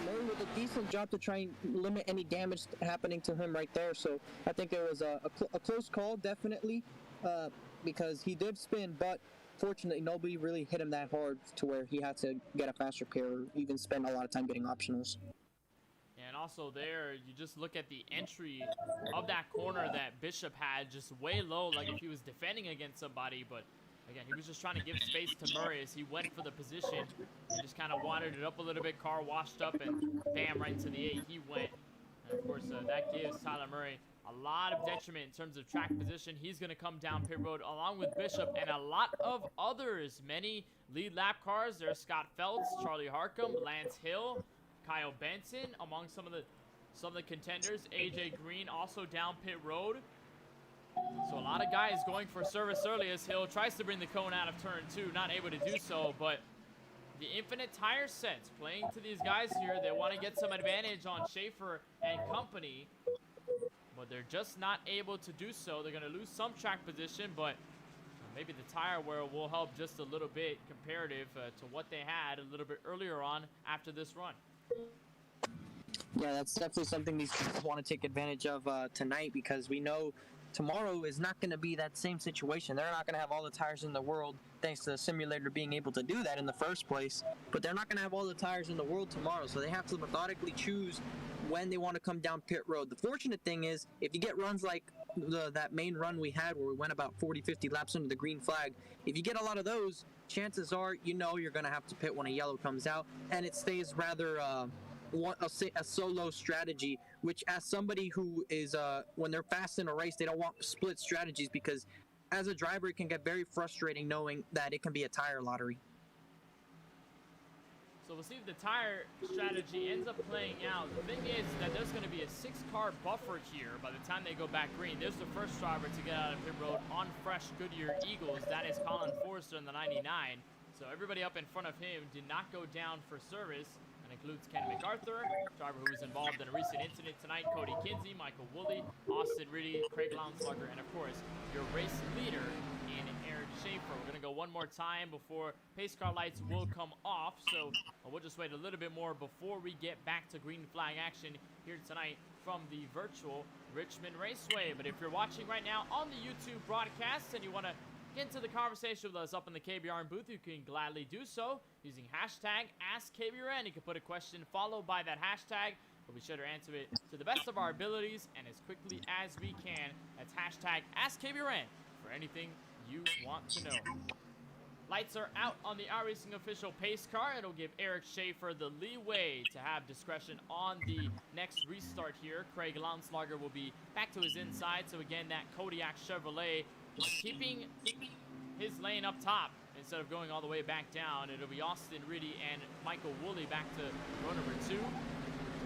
Murray with a decent job to try and limit any damage happening to him right there. So I think it was a close call, definitely, because he did spin, but fortunately, nobody really hit him that hard to where he had to get a faster pair or even spend a lot of time getting optionals. And also there, you just look at the entry of that corner that Bishop had just way low, like if he was defending against somebody. But again, he was just trying to give space to Murray as he went for the position and just kind of watered it up a little bit. Car washed up, and bam, right into the 8 he went. And of course, that gives Tyler Murray a lot of detriment in terms of track position. He's going to come down pit road along with Bishop and a lot of others. Many lead lap cars. There's Scott Feltz, Charlie Harcum, Lance Hill, Kyle Benson among some of the contenders. AJ Green also down pit road. So a lot of guys going for service early as Hill tries to bring the cone out of turn 2. Not able to do so, but the infinite tire sets playing to these guys here. They want to get some advantage on Schaefer and company, but they're just not able to do so. They're going to lose some track position, but maybe the tire wear will help just a little bit comparative to what they had a little bit earlier on after this run. Yeah, that's definitely something these guys want to take advantage of tonight, because we know tomorrow is not going to be that same situation. They're not going to have all the tires in the world, thanks to the simulator being able to do that in the first place, but they're not going to have all the tires in the world tomorrow, so they have to methodically choose when they want to come down pit road. The fortunate thing is, if you get runs like that main run we had where we went about 40-50 laps under the green flag, if you get a lot of those, chances are you're going to have to pit when a yellow comes out, and it stays rather a solo strategy, which as somebody who is when they're fast in a race, they don't want split strategies, because as a driver it can get very frustrating knowing that it can be a tire lottery. So we'll see if the tire strategy ends up playing out. The thing is that there's going to be a 6-car buffer here by the time they go back green. There's the first driver to get out of pit road on fresh Goodyear Eagles. That is Colin Forrester in the 99. So everybody up in front of him did not go down for service. That includes Ken MacArthur, driver who was involved in a recent incident tonight, Cody Kinsey, Michael Woolley, Austin Riddy, Craig Lounslugger, and of course, your race leader in Eric Schaefer. We're going to go one more time before pace car lights will come off. So we'll just wait a little bit more before we get back to green flag action here tonight from the virtual Richmond Raceway. But if you're watching right now on the YouTube broadcast and you want to get into the conversation with us up in the KBRN booth, you can gladly do so using hashtag AskKBRN. You can put a question followed by that hashtag. We'll be sure to answer it to the best of our abilities and as quickly as we can. That's hashtag AskKBRN for anything you want to know. Lights are out on the iRacing official pace car. It'll give Eric Schaefer the leeway to have discretion on the next restart here. Craig Lounslugger will be back to his inside. So again, that Kodiak Chevrolet keeping his lane up top instead of going all the way back down. It'll be Austin Riddy and Michael Woolley back to row number 2.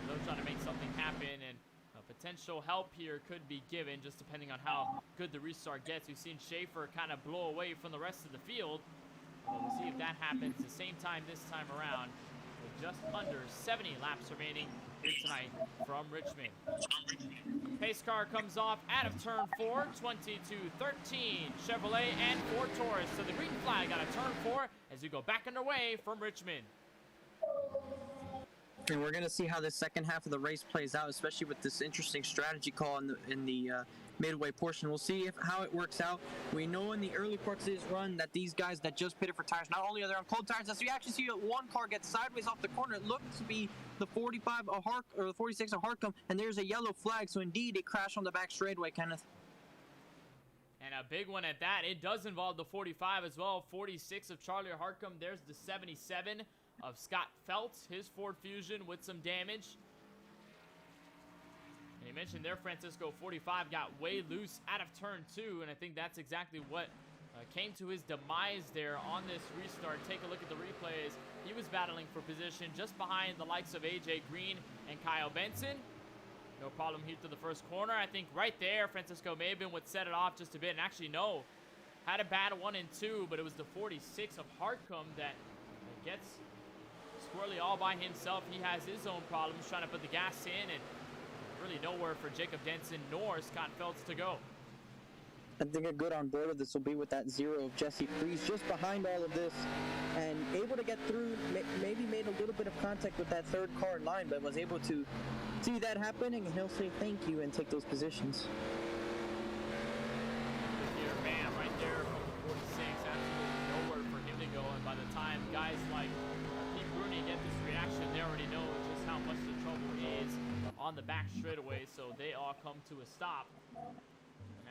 They'll try to make something happen, and potential help here could be given just depending on how good the restart gets. We've seen Schaefer kind of blow away from the rest of the field. But we'll see if that happens the same time this time around, with just under 70 laps remaining here tonight from Richmond. Pace car comes off out of turn 4, 22-13. Chevrolet and Ford Taurus. So the green flag out of turn 4 as we go back underway from Richmond. And we're going to see how the second half of the race plays out, especially with this interesting strategy call in the midway portion. We'll see how it works out. We know in the early parts of this run that these guys that just pitted for tires, not only are they on cold tires, as we actually see one car get sideways off the corner. It looks to be the 45 a Hark or the 46 a Harcum, and there's a yellow flag. So indeed, it crashed on the back straightaway, Kenneth. And And a big one at that. It does involve the 45 as well. 46 of Charlie Hartcomb. There's the 77 of Scott Feltz. His Ford Fusion with some damage. And he mentioned there Francisco 45 got way loose out of turn 2. And I think that's exactly what came to his demise there on this restart. Take a look at the replays. He was battling for position just behind the likes of AJ Green and Kyle Benson. No problem here to the first corner. I think right there, Francisco may have been what set it off just a bit. And actually, no. Had a bad 1 and 2, but it was the 46 of Hartcomb that gets squirrely all by himself. He has his own problems trying to put the gas in, and really nowhere for Jacob Denson nor Scott Feltz to go. I think a good on board of this will be with that 0 of Jesse Freeze just behind all of this and able to get through, maybe made a little bit of contact with that third car in line, but was able to see that happening, and he'll say thank you and take those positions. Here, bam, right there from the 46, absolutely nowhere for him to go, and by the time guys like Pete Rooney get this reaction, they already know just how much the trouble is on the back straightaway, so they all come to a stop.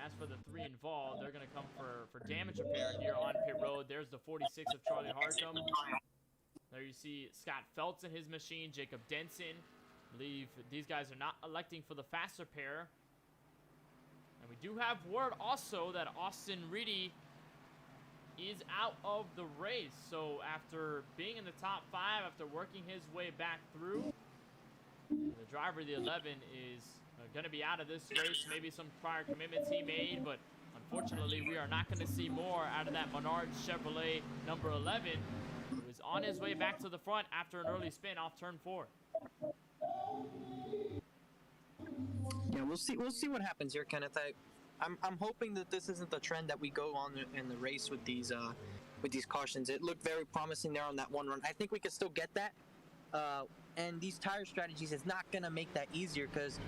As for the 3 involved, they're going to come for damage repair here on pit road. There's the 46 of Charlie Hartcomb. There you see Scott Feltz in his machine, Jacob Denson. I believe these guys are not electing for the fast repair. And we do have word also that Austin Reedy is out of the race. So after being in the top 5, after working his way back through, the driver, the 11, is going to be out of this race. Maybe some prior commitments he made, but unfortunately we are not going to see more out of that Menard Chevrolet number 11, who is on his way back to the front after an early spin off turn 4. Yeah, we'll see what happens here, Kenneth. I'm hoping that this isn't the trend that we go on in the race with these cautions. It looked very promising there on that one run. I think we can still get that, and these tire strategies is not going to make that easier, because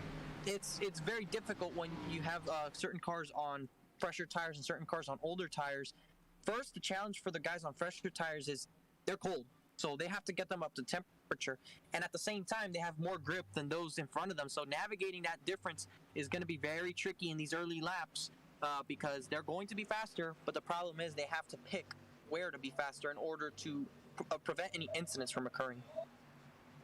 it's very difficult when you have certain cars on fresher tires and certain cars on older tires. First, the challenge for the guys on fresher tires is they're cold, so they have to get them up to temperature, and at the same time they have more grip than those in front of them, so navigating that difference is going to be very tricky in these early laps, because they're going to be faster, but the problem is they have to pick where to be faster in order to prevent any incidents from occurring.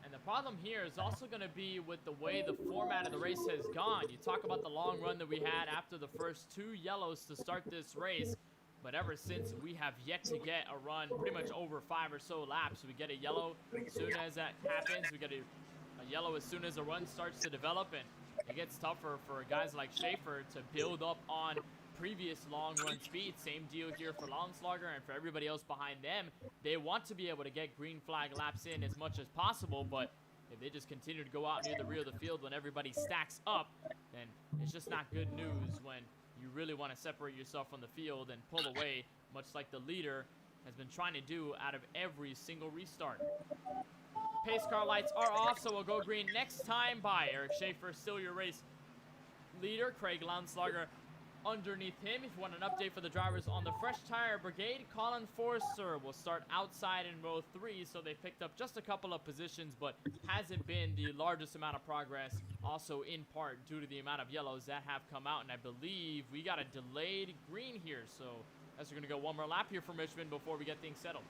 And the problem here is also going to be with the way the format of the race has gone. You talk about the long run that we had after the first 2 yellows to start this race, but ever since, we have yet to get a run pretty much over 5 or so laps. We get a yellow as soon as that happens. We get a yellow as soon as the run starts to develop, and it gets tougher for guys like Schaefer to build up on previous long run speed. Same deal here for Longslugger and for everybody else behind them. They want to be able to get green flag laps in as much as possible, but if they just continue to go out near the rear of the field when everybody stacks up, then it's just not good news when you really want to separate yourself from the field and pull away, much like the leader has been trying to do out of every single restart. Pace car lights are off, so we'll go green next time by. Eric Schaefer still your race leader. Craig Longslugger underneath him. If you want an update for the drivers on the Fresh Tire Brigade, Colin Forster will start outside in row 3, so they picked up just a couple of positions, but hasn't been the largest amount of progress, also in part due to the amount of yellows that have come out, and I believe we got a delayed green here, so I guess we're going to go one more lap here from Richmond before we get things settled.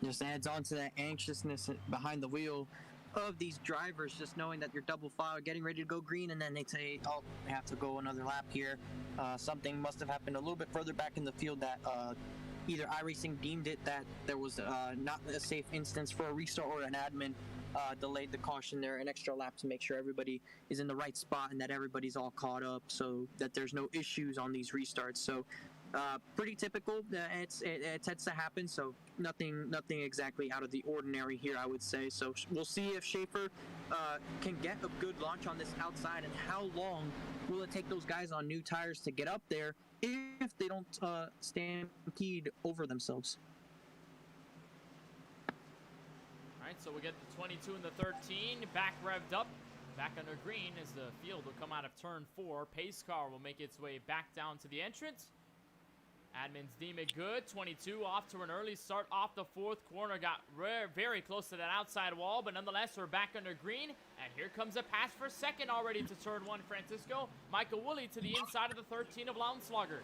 Just adds on to that anxiousness behind the wheel of these drivers, just knowing that you're double file, getting ready to go green, and then they say, oh, I have to go another lap here. Something must have happened a little bit further back in the field that either iRacing deemed it that there was not a safe instance for a restart, or an admin delayed the caution there an extra lap to make sure everybody is in the right spot and that everybody's all caught up, so that there's no issues on these restarts. So pretty typical. It tends to happen, so nothing exactly out of the ordinary here, I would say. So we'll see if Schaefer can get a good launch on this outside, and how long will it take those guys on new tires to get up there if they don't stampede over themselves. All right, so we get the 22 and the 13 back revved up, back under green as the field will come out of turn 4. Pace car will make its way back down to the entrance. Admins deem it good. 22 off to an early start off the fourth corner. Got very close to that outside wall, but nonetheless, we're back under green. And here comes a pass for second already to turn one, Francisco. Michael Woolley to the inside of the 13 of Lauenslager.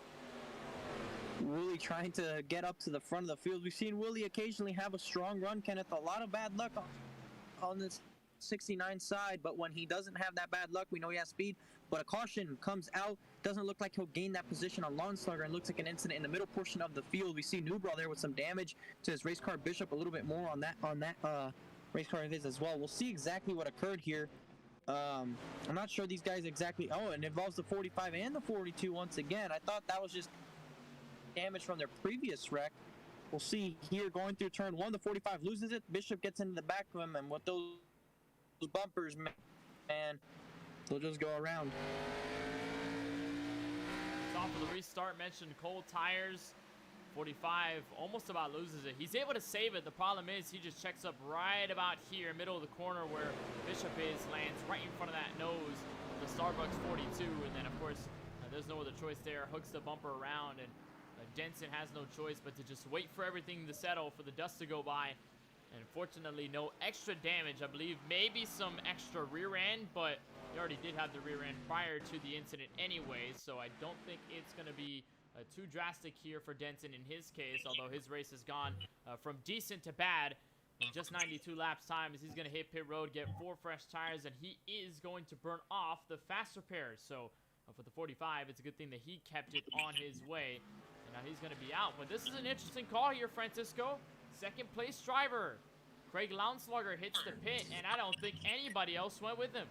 Woolley trying to get up to the front of the field. We've seen Woolley occasionally have a strong run, Kenneth. A lot of bad luck on this 69 side, but when he doesn't have that bad luck, we know he has speed. But a caution comes out. Doesn't look like he'll gain that position on Lauenslager, and looks like an incident in the middle portion of the field. We see Newbraw there with some damage to his race car. Bishop a little bit more on that race car of his as well. We'll see exactly what occurred here. I'm not sure these guys exactly. Oh, and it involves the 45 and the 42 once again. I thought that was just damage from their previous wreck. We'll see here going through turn one. The 45 loses it. Bishop gets into the back of him, and with those bumpers, man, they'll just go around. Off of the restart, mentioned cold tires. 45 almost about loses it. He's able to save it. The problem is he just checks up right about here, middle of the corner where Bishop is, lands right in front of that nose of the Starbucks 42, and then of course there's no other choice there. Hooks the bumper around, and Denson has no choice but to just wait for everything to settle, for the dust to go by. And unfortunately, no extra damage. I believe maybe some extra rear end, but he already did have the rear end prior to the incident anyway, so I don't think it's going to be too drastic here for Denson in his case, although his race has gone from decent to bad in just 92 laps time, as he's going to hit pit road, get 4 fresh tires, and he is going to burn off the fast repairs. So for the 45, it's a good thing that he kept it on his way. And now he's going to be out. But this is an interesting call here, Francisco. Second place driver Craig Lauenslager hits the pit, and I don't think anybody else went with him.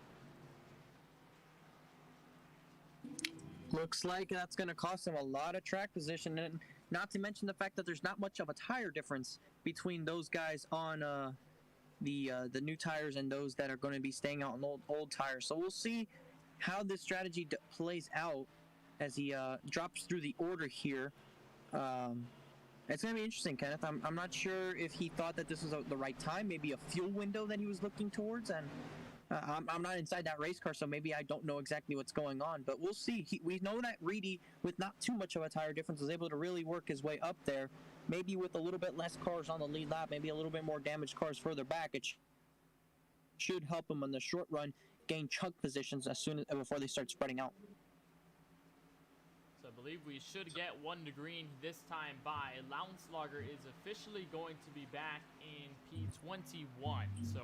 Looks like that's going to cost him a lot of track position, and not to mention the fact that there's not much of a tire difference between those guys on the new tires and those that are going to be staying out on old tires. So we'll see how this strategy plays out as he drops through the order here. It's going to be interesting, Kenneth. I'm not sure if he thought that this was the right time, maybe a fuel window that he was looking towards, and I'm not inside that race car, so maybe I don't know exactly what's going on, but we'll see. We know that Reedy, with not too much of a tire difference, was able to really work his way up there. Maybe with a little bit less cars on the lead lap, maybe a little bit more damaged cars further back, it should help him in the short run gain chunk positions before they start spreading out. So I believe we should get one to green this time by. Lauenslager is officially going to be back in P21, so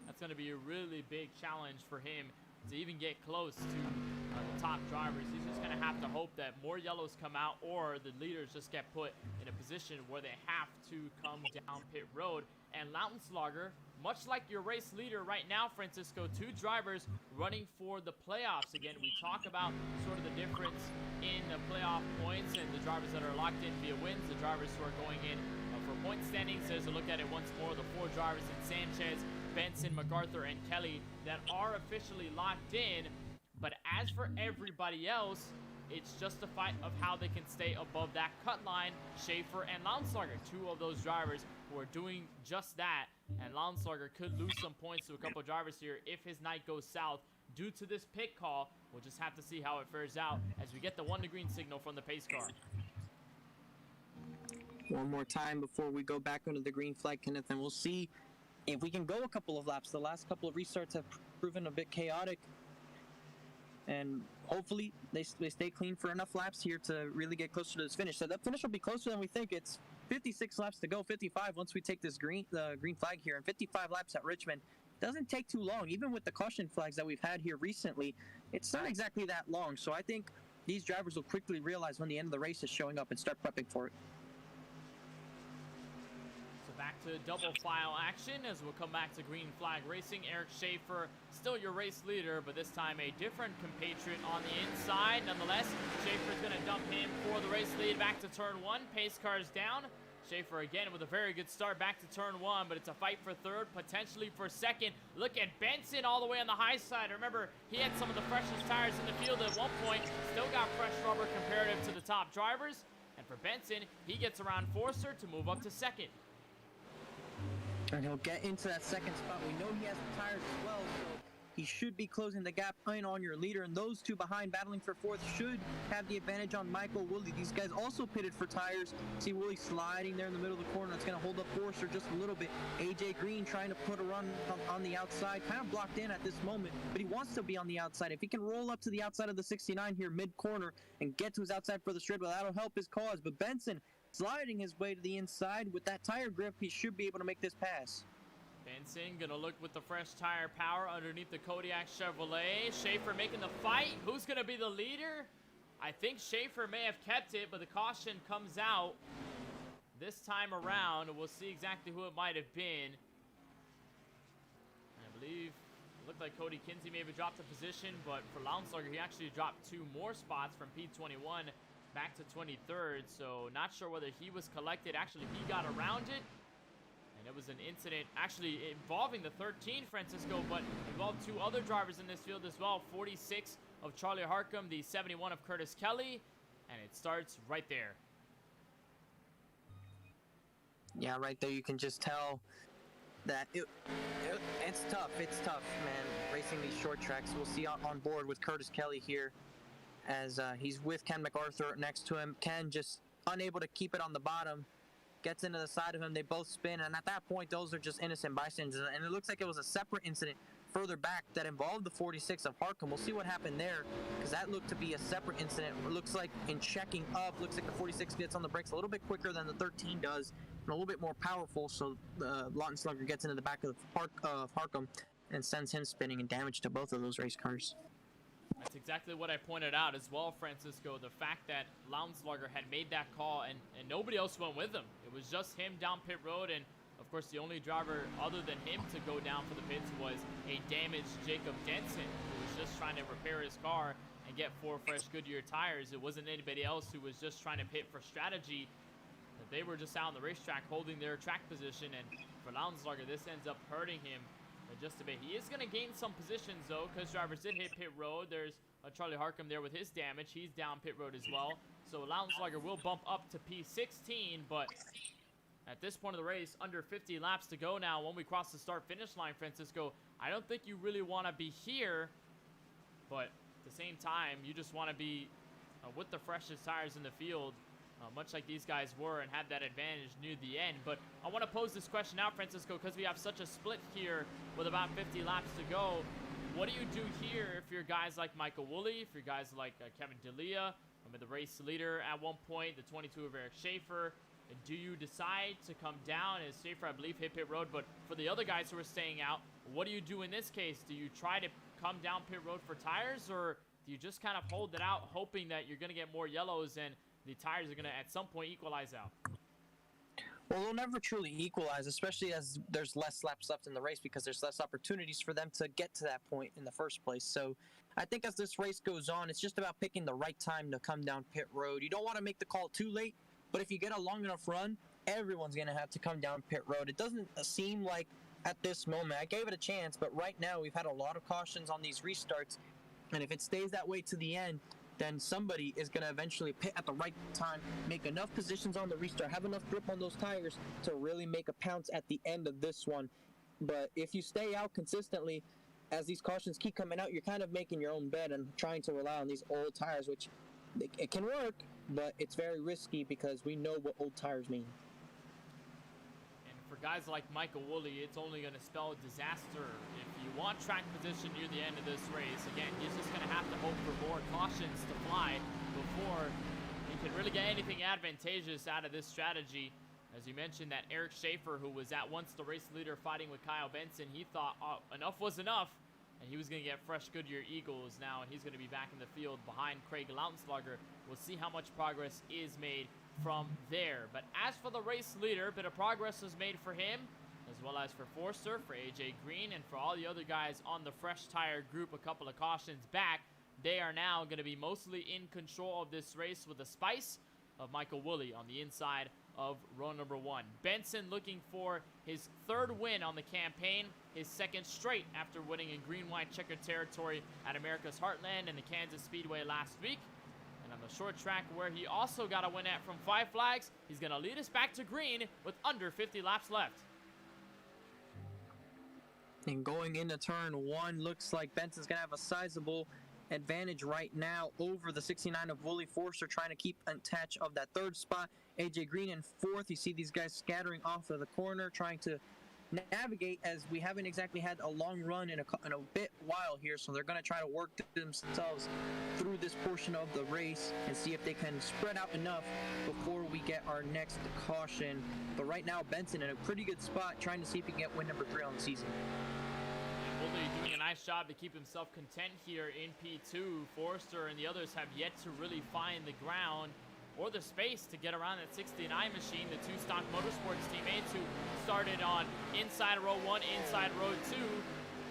that's going to be a really big challenge for him to even get close to the top drivers. He's just going to have to hope that more yellows come out, or the leaders just get put in a position where they have to come down pit road. And Lauenslager, much like your race leader right now, Francisco, 2 drivers running for the playoffs. Again, we talk about sort of the difference in the playoff points and the drivers that are locked in via wins, the drivers who are going in for point standings. There's a look at it once more. The 4 drivers in Sanchez, Benson, MacArthur, and Kelly that are officially locked in. But as for everybody else, it's just a fight of how they can stay above that cut line. Schaefer and Lauenslager, 2 of those drivers who are doing just that. And Lauenslager could lose some points to a couple of drivers here if his night goes south due to this pit call. We'll just have to see how it fares out as we get the 1 to green signal from the pace car. One more time before we go back under the green flag, Kenneth, and we'll see if we can go a couple of laps. The last couple of restarts have proven a bit chaotic, and hopefully they stay clean for enough laps here to really get closer to this finish. So that finish will be closer than we think. It's 56 laps to go, 55 once we take this green flag here, and 55 laps at Richmond. Doesn't take too long. Even with the caution flags that we've had here recently, it's not exactly that long. So I think these drivers will quickly realize when the end of the race is showing up and start prepping for it. Back to double file action as we'll come back to green flag racing. Eric Schaefer, still your race leader, but this time a different compatriot on the inside. Nonetheless, Schaefer's going to dump him for the race lead back to turn 1. Pace cars down. Schaefer again with a very good start back to turn 1, but it's a fight for third, potentially for second. Look at Benson all the way on the high side. Remember, he had some of the freshest tires in the field at one point. Still got fresh rubber comparative to the top drivers. And for Benson, he gets around Forster to move up to second. And he'll get into that second spot. We know he has the tires as well, so he should be closing the gap in on your leader, and those two behind battling for fourth should have the advantage on Michael Woolley. These guys also pitted for tires. See Woolley sliding there in the middle of the corner. It's going to hold up Forster just a little bit. AJ Green trying to put a run on the outside, kind of blocked in at this moment, but he wants to be on the outside. If he can roll up to the outside of the 69 here mid-corner and get to his outside for the straight, well, that'll help his cause. But Benson sliding his way to the inside with that tire grip, he should be able to make this pass. Benson gonna look with the fresh tire power underneath the Kodiak Chevrolet. Schaefer making the fight. Who's gonna be the leader? I think Schaefer may have kept it, but the caution comes out this time around. We'll see exactly who it might have been. I believe it looked like Cody Kinsey maybe dropped a position, but for Lounsberger, he actually dropped 2 more spots from P21 back to 23rd, so not sure whether he was collected. Actually, he got around it. And it was an incident actually involving the 13, Francisco, but involved 2 other drivers in this field as well. 46 of Charlie Harcum, the 71 of Curtis Kelly, and it starts right there. Yeah, right there you can just tell that it's tough. It's tough, man, racing these short tracks. We'll see on board with Curtis Kelly here as he's with Ken MacArthur next to him. Ken just unable to keep it on the bottom. Gets into the side of him, they both spin, and at that point, those are just innocent bystanders. And it looks like it was a separate incident further back that involved the 46 of Harcum. We'll see what happened there, because that looked to be a separate incident. It looks like in checking up, looks like the 46 gets on the brakes a little bit quicker than the 13 does, and a little bit more powerful, so the Lawton Slugger gets into the back of Harcum and sends him spinning and damage to both of those race cars. That's exactly what I pointed out as well, Francisco. The fact that Lounsberger had made that call and nobody else went with him. It was just him down pit road, and of course the only driver other than him to go down for the pits was a damaged Jacob Denson, who was just trying to repair his car and get 4 fresh Goodyear tires. It wasn't anybody else who was just trying to pit for strategy. They were just out on the racetrack holding their track position, and for Lounsberger, this ends up hurting him just a bit. He is going to gain some positions, though, because drivers did hit pit road. There's Charlie Harcum there with his damage. He's down pit road as well. So Lounsberger will bump up to P16, but at this point of the race, under 50 laps to go now. When we cross the start-finish line, Francisco, I don't think you really want to be here, but at the same time, you just want to be with the freshest tires in the field, much like these guys were, and had that advantage near the end. But I want to pose this question out, Francisco, because we have such a split here with about 50 laps to go. What do you do here if you're guys like Michael Woolley, if you're guys like Kevin D'Elia, the race leader at one point, the 22 of Eric Schaefer? Do you decide to come down? As Schaefer, I believe, hit pit road, but for the other guys who are staying out, what do you do in this case? Do you try to come down pit road for tires, or do you just kind of hold it out, hoping that you're going to get more yellows and the tires are going to, at some point, equalize out? Well, they'll never truly equalize, especially as there's less laps left in the race, because there's less opportunities for them to get to that point in the first place. So I think as this race goes on, it's just about picking the right time to come down pit road. You don't want to make the call too late, but if you get a long enough run, everyone's going to have to come down pit road. It doesn't seem like at this moment, I gave it a chance, but right now we've had a lot of cautions on these restarts, and if it stays that way to the end, then somebody is going to eventually pit at the right time, make enough positions on the restart, have enough grip on those tires to really make a pounce at the end of this one. But if you stay out consistently, as these cautions keep coming out, you're kind of making your own bed and trying to rely on these old tires, which it can work, but it's very risky because we know what old tires mean. And for guys like Michael Woolley, it's only going to spell disaster. If you want track position near the end of this race, again, he's just going to have to hope for more cautions to fly before he can really get anything advantageous out of this strategy. As you mentioned, that Eric Schaefer, who was at once the race leader fighting with Kyle Benson, he thought enough was enough, and he was going to get fresh Goodyear Eagles now, and he's going to be back in the field behind Craig Lounsberger. We'll see how much progress is made from there. But as for the race leader, a bit of progress was made for him, as well as for Forster, for AJ Green, and for all the other guys on the fresh tire group. A couple of cautions back. They are now going to be mostly in control of this race with the spice of Michael Woolley on the inside of row number 1. Benson looking for his 3rd win on the campaign, his 2nd straight after winning in green-white checkered territory at America's Heartland and the Kansas Speedway last week. And on the short track, where he also got a win at from 5 Flags, he's going to lead us back to green with under 50 laps left. And going into turn one, looks like Benson's going to have a sizable advantage right now over the 69 of Wooly Forster, trying to keep in touch of that third spot. AJ Green in fourth. You see these guys scattering off of the corner, trying to navigate, as we haven't exactly had a long run in a bit while here, so they're going to try to work themselves through this portion of the race and see if they can spread out enough before we get our next caution. But right now, Benson in a pretty good spot, trying to see if he can get win number 3 on the season. Woolley doing a nice job to keep himself content here in P2. Forster and the others have yet to really find the ground or the space to get around that 69 machine. The two Stock Motorsports teammates who started on inside row 1, inside row 2,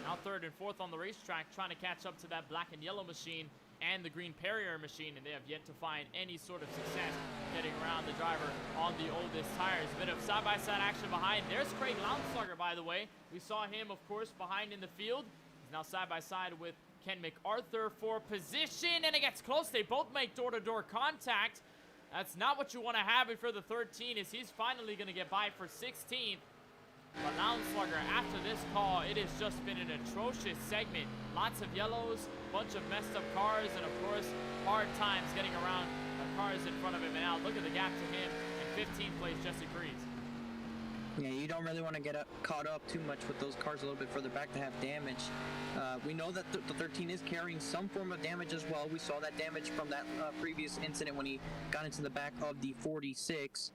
now third and fourth on the racetrack, trying to catch up to that black and yellow machine and the green Perrier machine, and they have yet to find any sort of success getting around the driver on the oldest tires. A bit of side-by-side action behind. There's Craig Lounslugger, by the way. We saw him, of course, behind in the field. He's now side-by-side with Ken MacArthur for position, and it gets close. They both make door-to-door contact. That's not what you want to have for the 13, as he's finally going to get by for 16th. But Lounslugger, after this call, it has just been an atrocious segment. Lots of yellows, bunch of messed up cars, and of course, hard times getting around the cars in front of him. And now look at the gap to him. In 15th place, Jesse Breeze. Yeah, you don't really want to get caught up too much with those cars a little bit further back to have damage. We know that the 13 is carrying some form of damage as well. We saw that damage from that previous incident when he got into the back of the 46,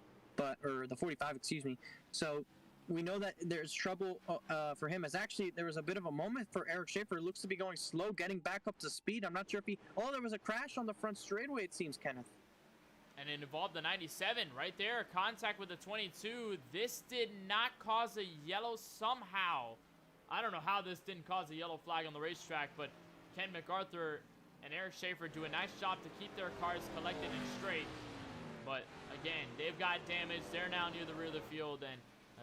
or the 45, excuse me. So we know that there's trouble for him, as actually there was a bit of a moment for Eric Schaefer. It looks to be going slow, getting back up to speed. I'm not sure if there was a crash on the front straightaway, it seems, Kenneth. And it involved the 97 right there. Contact with the 22. This did not cause a yellow somehow. I don't know how this didn't cause a yellow flag on the racetrack, but Ken MacArthur and Eric Schaefer do a nice job to keep their cars collected and straight. But again, they've got damage. They're now near the rear of the field, and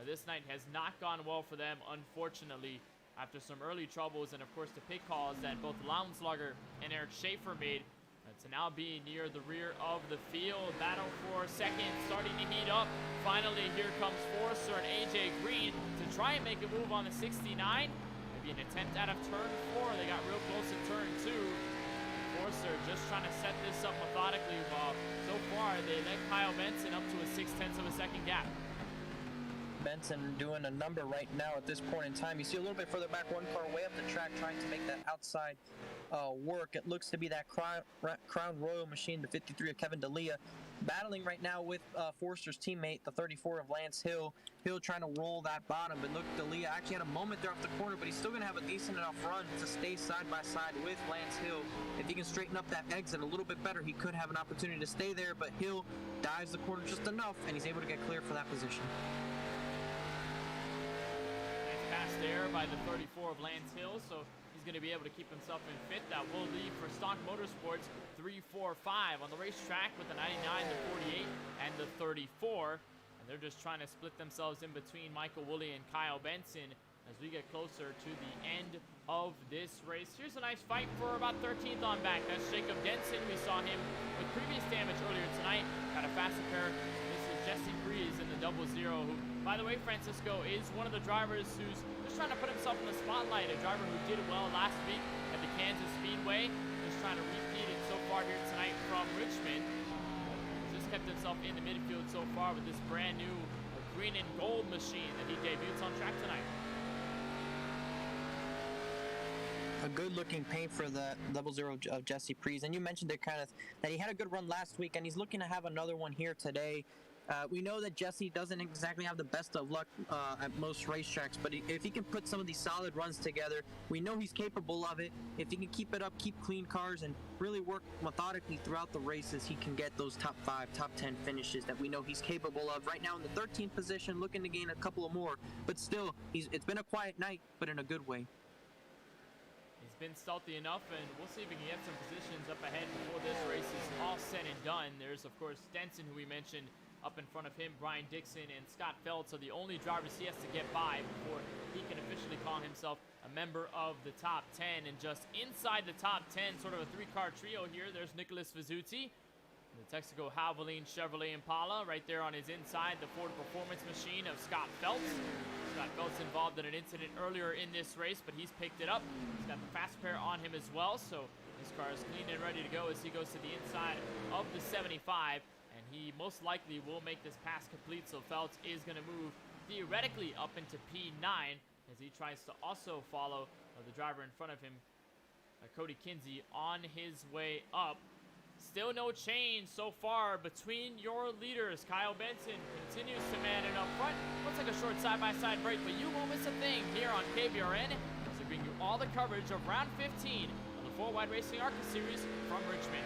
this night has not gone well for them, unfortunately, after some early troubles and, of course, the pit calls that both Lounslugger and Eric Schaefer made. To now be near the rear of the field. Battle for second starting to heat up. Finally, here comes Forster and AJ Green to try and make a move on the 69. Maybe an attempt out of turn 4. They got real close in turn 2. Forster just trying to set this up methodically, while so far they let Kyle Benson up to a 0.6 of a second gap. Benson doing a number right now at this point in time. You see a little bit further back, one car way up the track trying to make that outside work. It looks to be that Crown Royal machine, the 53 of Kevin D'Elia, battling right now with Forster's teammate, the 34 of Lance Hill. Hill trying to roll that bottom, but look, D'Elia actually had a moment there off the corner, but he's still going to have a decent enough run to stay side by side with Lance Hill. If he can straighten up that exit a little bit better, he could have an opportunity to stay there, but Hill dives the corner just enough, and he's able to get clear for that position. Pass there by the 34 of Lance Hill, so he's going to be able to keep himself in fifth. That will leave for Stock Motorsports 3, 4, 5 on the racetrack with the 99, the 48, and the 34. And they're just trying to split themselves in between Michael Woolley and Kyle Benson as we get closer to the end of this race. Here's a nice fight for about 13th on back. That's Jacob Denson. We saw him with previous damage earlier tonight. Got a faster pair. This is Jesse Breeze in the 00, who, by the way, Francisco, is one of the drivers who's just trying to put himself in the spotlight. A driver who did well last week at the Kansas Speedway. Just trying to repeat it so far here tonight from Richmond. Just kept himself in the midfield so far with this brand new green and gold machine that he debuts on track tonight. A good-looking paint for the 00 of Jesse Breeze. And you mentioned it, Kenneth, that he had a good run last week, and he's looking to have another one here today. We know that Jesse doesn't exactly have the best of luck at most racetracks, but if he can put some of these solid runs together, we know he's capable of it. If he can keep it up, keep clean cars, and really work methodically throughout the races, he can get those top 5, top 10 finishes that we know he's capable of. Right now in the 13th position, looking to gain a couple of more, but still, it's been a quiet night, but in a good way. He's been stealthy enough, and we'll see if we can get some positions up ahead before this race is all said and done. There's, of course, Stenson, who we mentioned. Up in front of him, Brian Dixon and Scott Phelps are the only drivers he has to get by before he can officially call himself a member of the top 10. And just inside the top 10, sort of a 3-car trio here, there's Nicholas Vizzuti, the Texaco Havoline Chevrolet Impala, right there on his inside, the Ford Performance machine of Scott Phelps. Scott Phelps involved in an incident earlier in this race, but he's picked it up. He's got the fast pair on him as well, so this car is clean and ready to go as he goes to the inside of the 75, and he most likely will make this pass complete, so Phelps is going to move theoretically up into P9 as he tries to also follow the driver in front of him, Cody Kinsey, on his way up. Still no change so far between your leaders. Kyle Benson continues to man it up front. Looks like a short side-by-side break, but you won't miss a thing here on KBRN as we bring you all the coverage of round 15 of the 4-Wide Racing ARCA Series from Richmond.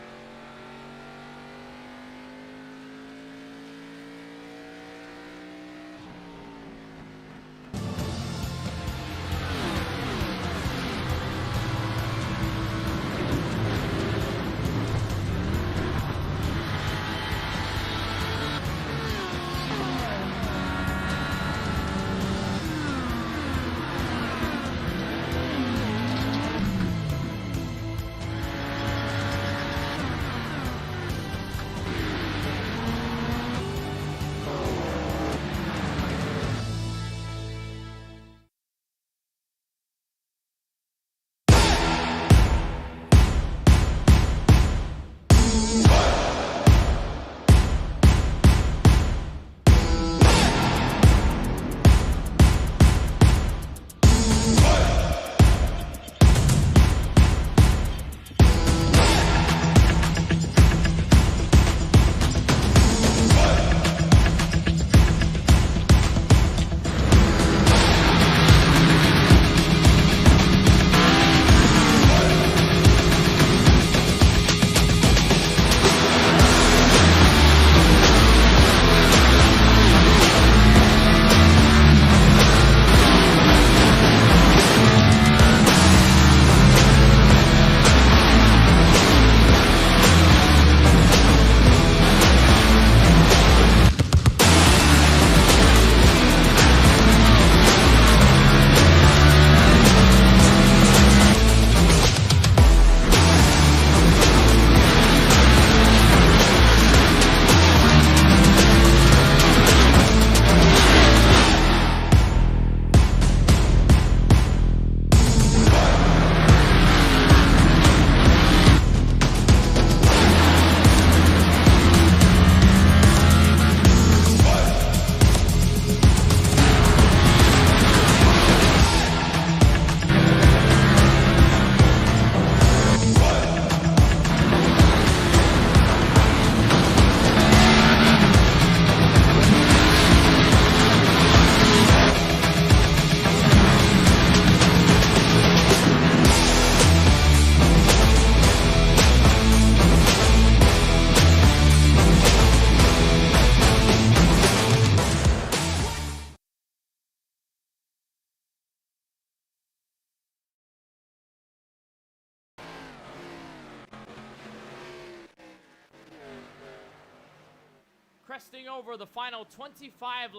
Cresting over the final 25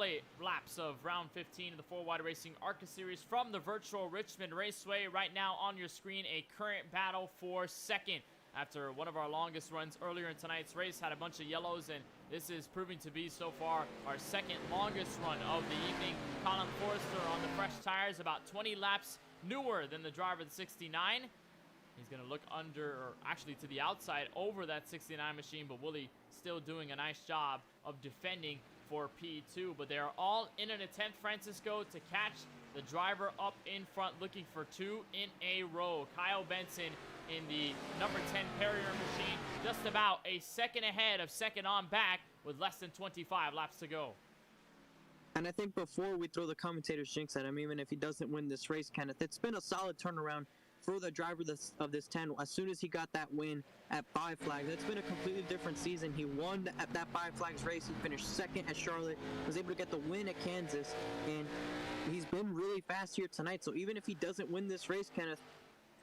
laps of round 15 of the 4-Wide Racing ARCA Series from the virtual Richmond Raceway. Right now on your screen, a current battle for second. After one of our longest runs earlier in tonight's race, had a bunch of yellows, and this is proving to be so far our second longest run of the evening. Colin Forrester on the fresh tires, about 20 laps newer than the driver of the 69. He's going to look under, or actually to the outside over that 69 machine, but Wooly still doing a nice job of defending for P2. But they are all in an attempt, Francisco, to catch the driver up in front, looking for two in a row. Kyle Benson in the number 10 Perrier machine, just about a second ahead of second on back with less than 25 laps to go. And I think before we throw the commentator's jinx at him, even if he doesn't win this race, Kenneth, it's been a solid turnaround for the driver of this 10. As soon as he got that win at Five Flags, it's been a completely different season. He won at that Five Flags race. He finished second at Charlotte, was able to get the win at Kansas, and he's been really fast here tonight. So even if he doesn't win this race, Kenneth,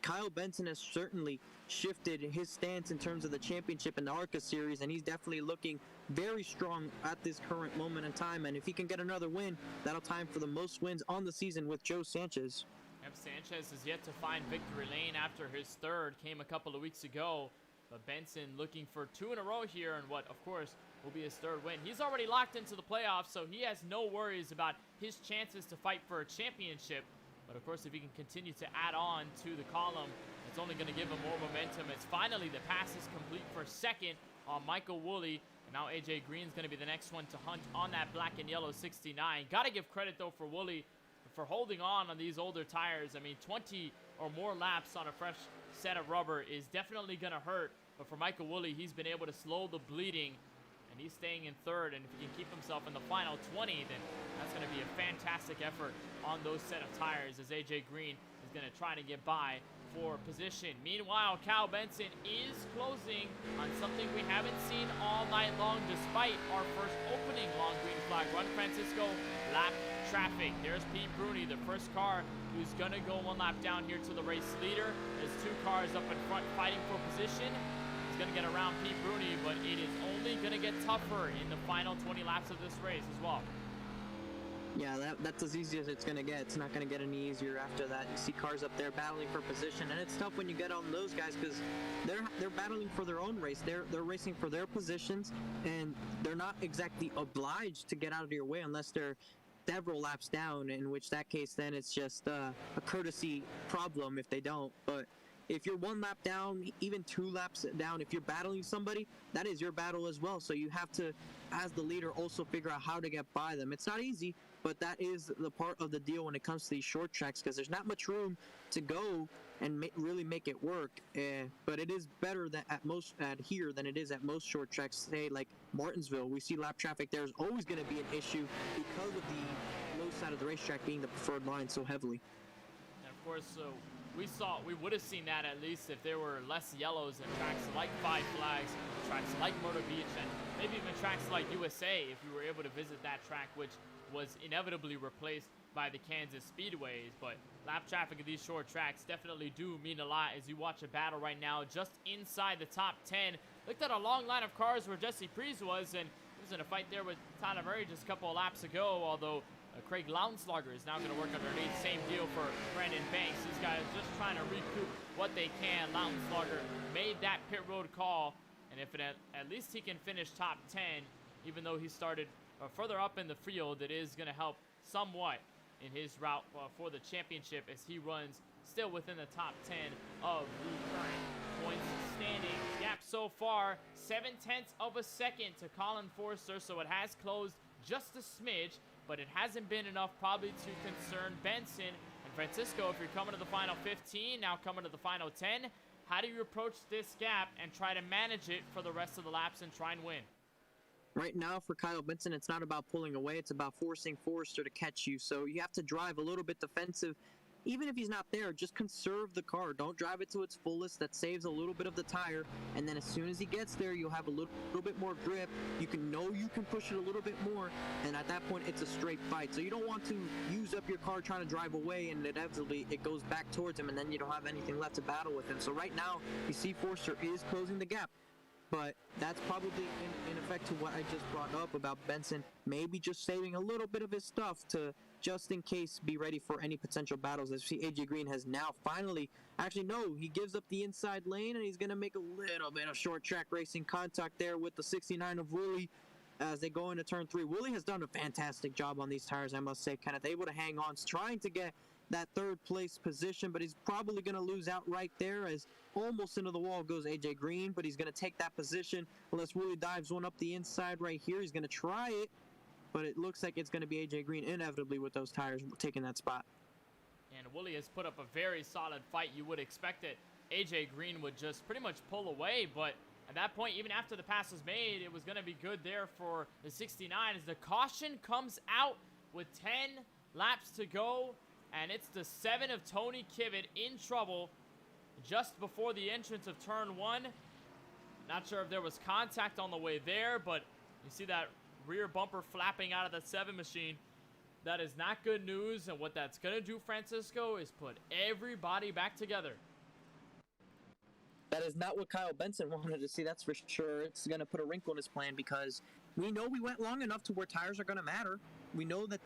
Kyle Benson has certainly shifted his stance in terms of the championship in the ARCA series, and he's definitely looking very strong at this current moment in time. And if he can get another win, that'll tie him for the most wins on the season with Joe Sanchez. Yep, Sanchez is yet to find victory lane after his third came a couple of weeks ago. But Benson looking for two in a row here, and what, of course, will be his third win. He's already locked into the playoffs, so he has no worries about his chances to fight for a championship. But of course, if he can continue to add on to the column, it's only going to give him more momentum. As finally the pass is complete for second on Michael Woolley. And now AJ Green's going to be the next one to hunt on that black and yellow 69. Got to give credit, though, for Woolley for holding on these older tires. I mean, 20 or more laps on a fresh set of rubber is definitely going to hurt. But for Michael Woolley, he's been able to slow the bleeding. And he's staying in third. And if he can keep himself in the final 20, then that's going to be a fantastic effort on those set of tires, as AJ Green is going to try to get by for position. Meanwhile, Kyle Benson is closing on something we haven't seen all night long, despite our first opening long green flag run. Francisco, lap traffic. There's Pete Bruni, the first car who's going to go one lap down here to the race leader. There's two cars up in front fighting for position. He's going to get around Pete Bruni, but it is only going to get tougher in the final 20 laps of this race as well. Yeah, that's as easy as it's going to get. It's not going to get any easier after that. You see cars up there battling for position, and it's tough when you get on those guys because they're battling for their own race. They're racing for their positions, and they're not exactly obliged to get out of your way unless they're several laps down, in which that case then it's just a courtesy problem if they don't. But if you're one lap down, even 2 laps down, if you're battling somebody, that is your battle as well. So you have to, as the leader, also figure out how to get by them. It's not easy, but that is the part of the deal when it comes to these short tracks, because there's not much room to go and really make it work. But it is better that at here than it is at most short tracks. Say like Martinsville, we see lap traffic there is always going to be an issue because of the low side of the racetrack being the preferred line so heavily. And of course, we would have seen that at least if there were less yellows in tracks like Five Flags, tracks like Myrtle Beach, and maybe even tracks like USA if we were able to visit that track, which was inevitably replaced by the Kansas Speedways. But lap traffic of these short tracks definitely do mean a lot as you watch a battle right now just inside the top 10. Looked at a long line of cars where Jesse Priest was, and he was in a fight there with Tyler Murray just a couple of laps ago, although Craig Lounslugger is now going to work underneath. Same deal for Brandon Banks. These guys just trying to recoup what they can. Lounslugger made that pit road call, and if at least he can finish top 10, even though he started further up in the field, it is going to help somewhat in his route for the championship as he runs still within the top 10 of the current points standing. Gap so far, 0.7 of a second to Colin Forster, so it has closed just a smidge, but it hasn't been enough probably to concern Benson. And Francisco, if you're coming to the final 15, now coming to the final 10, how do you approach this gap and try to manage it for the rest of the laps and try and win? Right now for Kyle Benson, it's not about pulling away, it's about forcing Forrester to catch you. So you have to drive a little bit defensive. Even if he's not there, just conserve the car. Don't drive it to its fullest. That saves a little bit of the tire. And then as soon as he gets there, you'll have a little bit more grip. You can push it a little bit more. And at that point, it's a straight fight. So you don't want to use up your car trying to drive away, and inevitably it goes back towards him, and then you don't have anything left to battle with him. So right now, you see Forster is closing the gap. But that's probably in effect to what I just brought up about Benson maybe just saving a little bit of his stuff to just in case be ready for any potential battles. As you see, AJ Green has now finally, actually no, he gives up the inside lane and he's going to make a little bit of short track racing contact there with the 69 of Woolley as they go into turn 3. Woolley has done a fantastic job on these tires, I must say. Kenneth able to hang on, trying to get that third place position, but he's probably going to lose out right there as almost into the wall goes AJ Green, but he's going to take that position unless Woolley dives one up the inside right here. He's going to try it, but it looks like it's going to be AJ Green inevitably with those tires taking that spot. And Woolley has put up a very solid fight. You would expect that AJ Green would just pretty much pull away, but at that point, even after the pass was made, it was going to be good there for the 69 as the caution comes out with 10 laps to go. And it's the 7 of Tony Kivitt in trouble just before the entrance of turn 1. Not sure if there was contact on the way there, but you see that rear bumper flapping out of the 7 machine. That is not good news, and what that's going to do, Francisco, is put everybody back together. That is not what Kyle Benson wanted to see, that's for sure. It's going to put a wrinkle in his plan because we know we went long enough to where tires are going to matter. We know that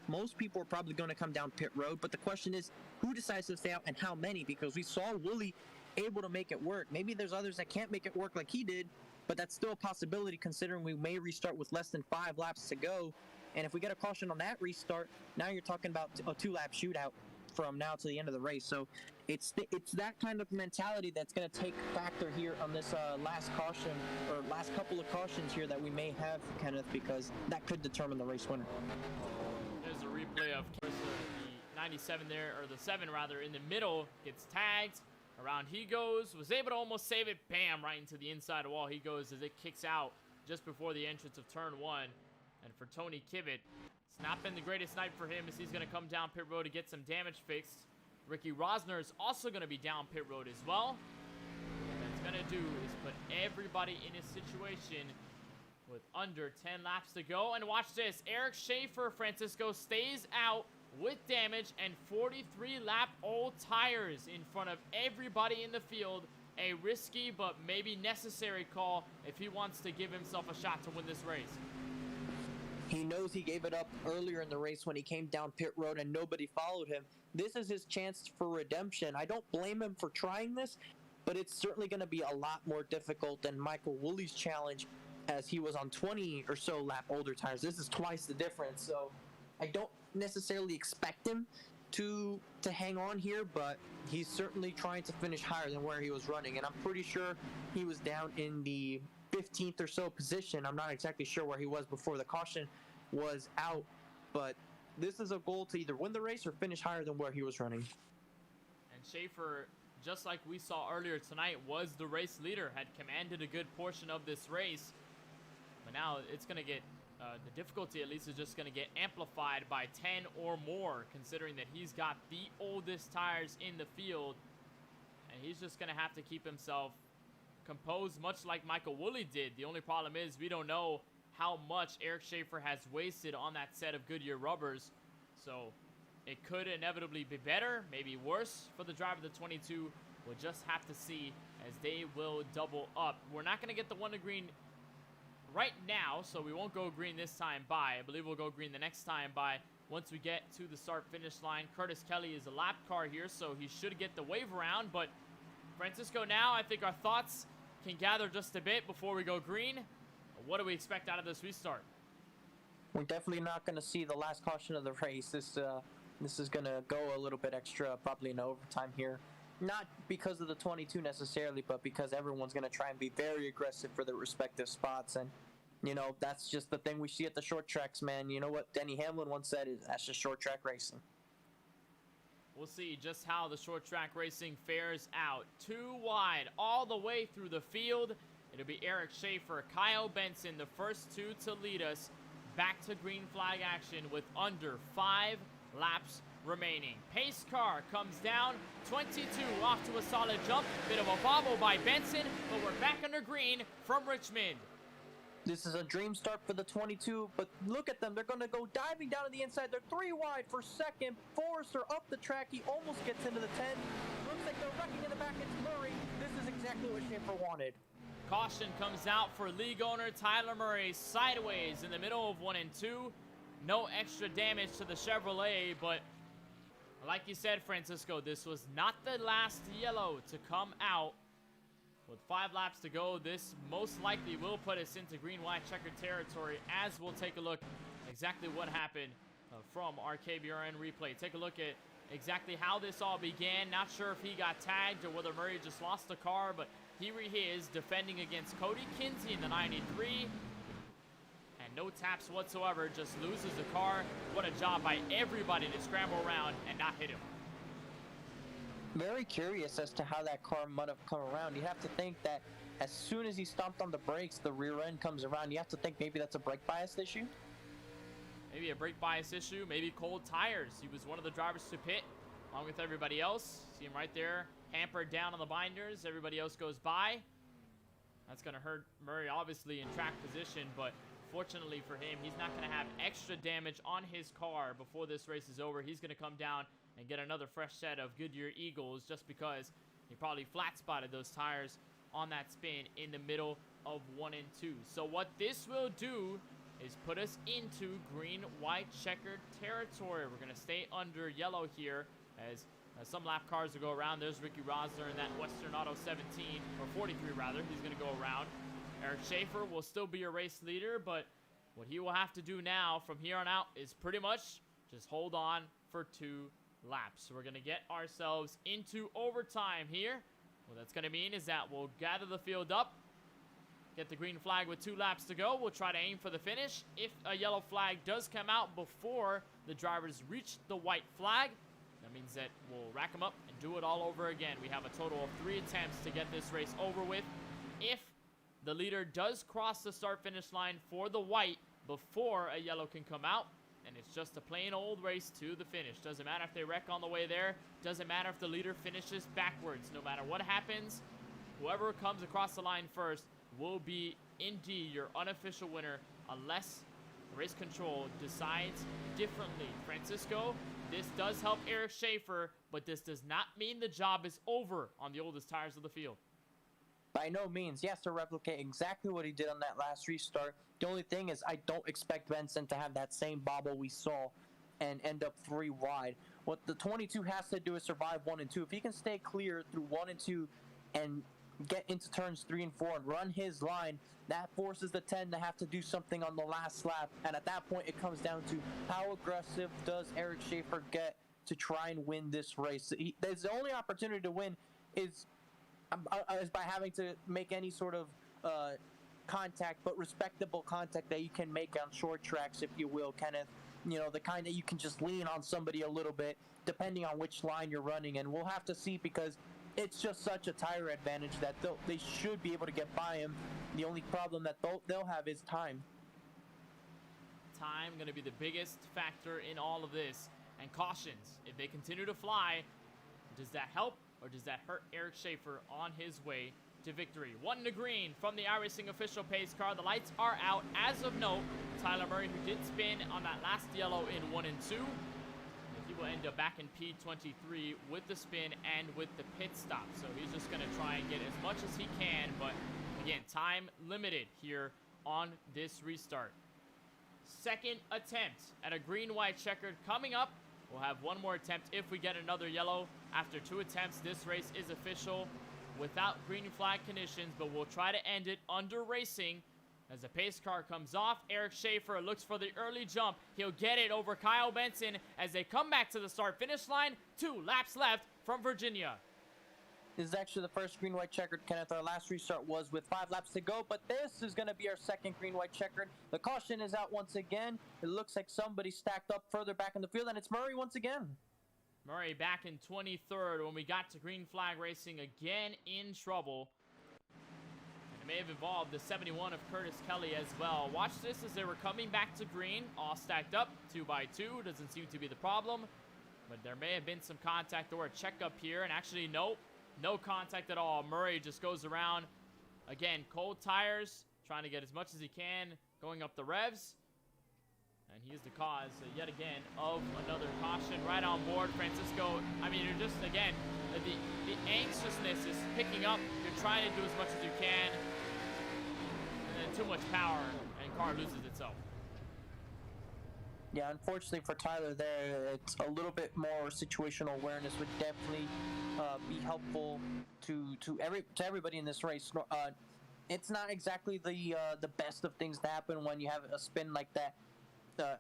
most people are probably going to come down pit road, but the question is who decides to stay out and how many, because we saw Woolley able to make it work. Maybe there's others that can't make it work like he did, but that's still a possibility considering we may restart with less than 5 laps to go. And if we get a caution on that restart, now you're talking about a 2-lap shootout from now to the end of the race. So it's that kind of mentality that's going to take factor here on this last caution, or last couple of cautions here that we may have, Kenneth, because that could determine the race winner. There's a replay of the 97 there, or the 7 rather, in the middle, gets tagged. Around he goes, was able to almost save it. Bam, right into the inside wall he goes as it kicks out just before the entrance of turn 1. And for Tony Kibbett, it's not been the greatest night for him as he's going to come down pit road to get some damage fixed. Ricky Rosner is also going to be down pit road as well. What it's going to do is put everybody in a situation with under 10 laps to go. And watch this, Eric Schaefer, Francisco, stays out with damage and 43-lap old tires in front of everybody in the field. A risky but maybe necessary call if he wants to give himself a shot to win this race. He knows he gave it up earlier in the race when he came down pit road and nobody followed him. This is his chance for redemption. I don't blame him for trying this, but it's certainly going to be a lot more difficult than Michael Woolley's challenge, as he was on 20 or so lap older tires. This is twice the difference, so I don't necessarily expect him to hang on here, but he's certainly trying to finish higher than where he was running, and I'm pretty sure he was down in the 15th or so position. I'm not exactly sure where he was before the caution was out, but this is a goal to either win the race or finish higher than where he was running. And Schaefer, just like we saw earlier tonight, was the race leader, had commanded a good portion of this race, but now it's going to get the difficulty, at least, is just going to get amplified by 10 or more, considering that he's got the oldest tires in the field, and he's just going to have to keep himself composed, much like Michael Woolley did. The only problem is we don't know how much Eric Schaefer has wasted on that set of Goodyear rubbers, so it could inevitably be better, maybe worse for the driver of the 22. We'll just have to see, as they will double up. We're not going to get the 1 to green right now, so we won't go green this time by. I believe we'll go green the next time by once we get to the start-finish line. Curtis Kelly is a lap car here, so he should get the wave around, but Francisco, now I think our thoughts can gather just a bit before we go green. What do we expect out of this restart? We're definitely not going to see the last caution of the race. This is going to go a little bit extra, probably in overtime here. Not because of the 22 necessarily, but because everyone's going to try and be very aggressive for their respective spots. And, you know, that's just the thing we see at the short tracks, man. You know what Denny Hamlin once said, is that's just short track racing. We'll see just how the short track racing fares out. 2 wide all the way through the field. It'll be Eric Schaefer, Kyle Benson, the first 2 to lead us back to green flag action with under 5 laps remaining. Pace car comes down, 22 off to a solid jump. Bit of a bobble by Benson, but we're back under green from Richmond. This is a dream start for the 22, but look at them. They're going to go diving down to the inside. They're 3 wide for second. Forrester up the track. He almost gets into the 10. Looks like they're wrecking in the back. It's Murray. This is exactly what Schaefer wanted. Caution comes out for league owner Tyler Murray, sideways in the middle of 1 and 2. No extra damage to the Chevrolet, but like you said, Francisco, this was not the last yellow to come out. With 5 laps to go, this most likely will put us into green-white checkered territory, as we'll take a look exactly what happened from our KBRN replay. Take a look at exactly how this all began. Not sure if he got tagged or whether Murray just lost the car, but here he is defending against Cody Kinsey in the 93. And no taps whatsoever, just loses the car. What a job by everybody to scramble around and not hit him. Very curious as to how that car might have come around. You have to think that as soon as he stomped on the brakes, the rear end comes around. You have to think maybe that's a brake bias issue. Maybe a brake bias issue, maybe cold tires. He was one of the drivers to pit along with everybody else. See him right there, hampered down on the binders. Everybody else goes by. That's going to hurt Murray, obviously, in track position, but fortunately for him, he's not going to have extra damage on his car before this race is over. He's going to come down and get another fresh set of Goodyear Eagles just because he probably flat spotted those tires on that spin in the middle of 1 and 2. So what this will do is put us into green-white checkered territory. We're going to stay under yellow here as some lap cars will go around. There's Ricky Rosner in that Western Auto 17, or 43 rather. He's going to go around. Eric Schaefer will still be your race leader, but what he will have to do now from here on out is pretty much just hold on for 2 laps. So we're going to get ourselves into overtime here. What that's going to mean is that we'll gather the field up, get the green flag with 2 laps to go. We'll try to aim for the finish. If a yellow flag does come out before the drivers reach the white flag, that means that we'll rack them up and do it all over again. We have a total of 3 attempts to get this race over with. If the leader does cross the start-finish line for the white before a yellow can come out, and it's just a plain old race to the finish. Doesn't matter if they wreck on the way there. Doesn't matter if the leader finishes backwards. No matter what happens, whoever comes across the line first will be indeed your unofficial winner unless race control decides differently. Francisco, this does help Eric Schaefer, but this does not mean the job is over on the oldest tires of the field. By no means. He has to replicate exactly what he did on that last restart. The only thing is I don't expect Benson to have that same bobble we saw and end up 3 wide. What the 22 has to do is survive 1 and 2. If he can stay clear through 1 and 2 and get into turns 3 and 4 and run his line, that forces the 10 to have to do something on the last lap. And at that point, it comes down to how aggressive does Eric Schaefer get to try and win this race. There's the only opportunity to win is by having to make any sort of contact, but respectable contact that you can make on short tracks, if you will, Kenneth. You know, the kind that you can just lean on somebody a little bit, depending on which line you're running. And we'll have to see, because it's just such a tire advantage that they should be able to get by him. The only problem that they'll have is time. Time going to be the biggest factor in all of this. And cautions, if they continue to fly, does that help or does that hurt Eric Schaefer on his way to victory? 1 to green from the iRacing official pace car. The lights are out. As of note, Tyler Murray, who did spin on that last yellow in 1 and 2, he will end up back in P23 with the spin and with the pit stop. So he's just going to try and get as much as he can. But again, time limited here on this restart. Second attempt at a green-white checkered coming up. We'll have 1 more attempt if we get another yellow. After 2 attempts, this race is official without green flag conditions, but we'll try to end it under racing. As the pace car comes off, Eric Schaefer looks for the early jump. He'll get it over Kyle Benson as they come back to the start-finish line. 2 laps left from Virginia. This is actually the first green-white checkered, Kenneth. Our last restart was with 5 laps to go, but this is going to be our second green-white checkered. The caution is out once again. It looks like somebody stacked up further back in the field, and it's Murray once again. Murray back in 23rd when we got to green flag racing, again in trouble. And it may have involved the 71 of Curtis Kelly as well. Watch this as they were coming back to green, all stacked up, 2 by 2. Doesn't seem to be the problem, but there may have been some contact or a checkup here, and actually, nope. No contact at all. Murray just goes around. Again, cold tires, trying to get as much as he can, going up the revs. And he is the cause, yet again, of another caution right on board. Francisco, I mean, you're just, again, the anxiousness is picking up. You're trying to do as much as you can. And then too much power, and car loses itself. Yeah, unfortunately for Tyler there, it's a little bit more situational awareness would definitely be helpful to everybody in this race. It's not exactly the best of things to happen when you have a spin like that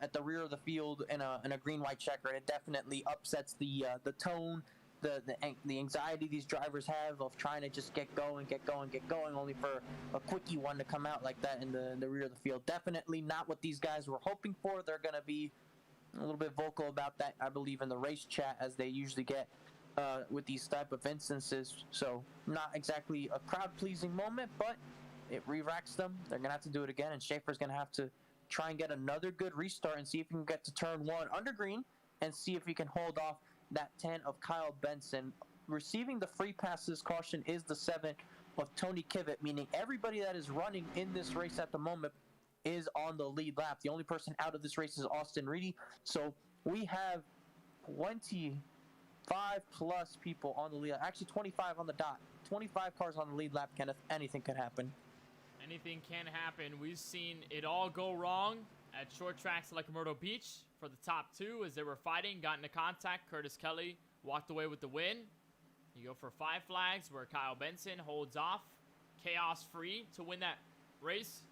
at the rear of the field in a green-white checker. It definitely upsets the tone, the anxiety these drivers have of trying to just get going, only for a quickie one to come out like that in the rear of the field. Definitely not what these guys were hoping for. They're going to be a little bit vocal about that, I believe, in the race chat, as they usually get with these type of instances. So not exactly a crowd-pleasing moment, but it re-racks them. They're going to have to do it again, and Schaefer's going to have to try and get another good restart and see if he can get to turn 1 under green and see if he can hold off that 10 of Kyle Benson. Receiving the free passes caution is the 7 of Tony Kivett, meaning everybody that is running in this race at the moment is on the lead lap. The only person out of this race is Austin Reedy. So we have 25 plus people on the lead. Actually, 25 on the dot. 25 cars on the lead lap, Kenneth. Anything could happen. Anything can happen. We've seen it all go wrong at short tracks like Myrtle Beach for the top 2 as they were fighting, got into contact. Curtis Kelly walked away with the win. You go for 5 flags where Kyle Benson holds off chaos free to win that race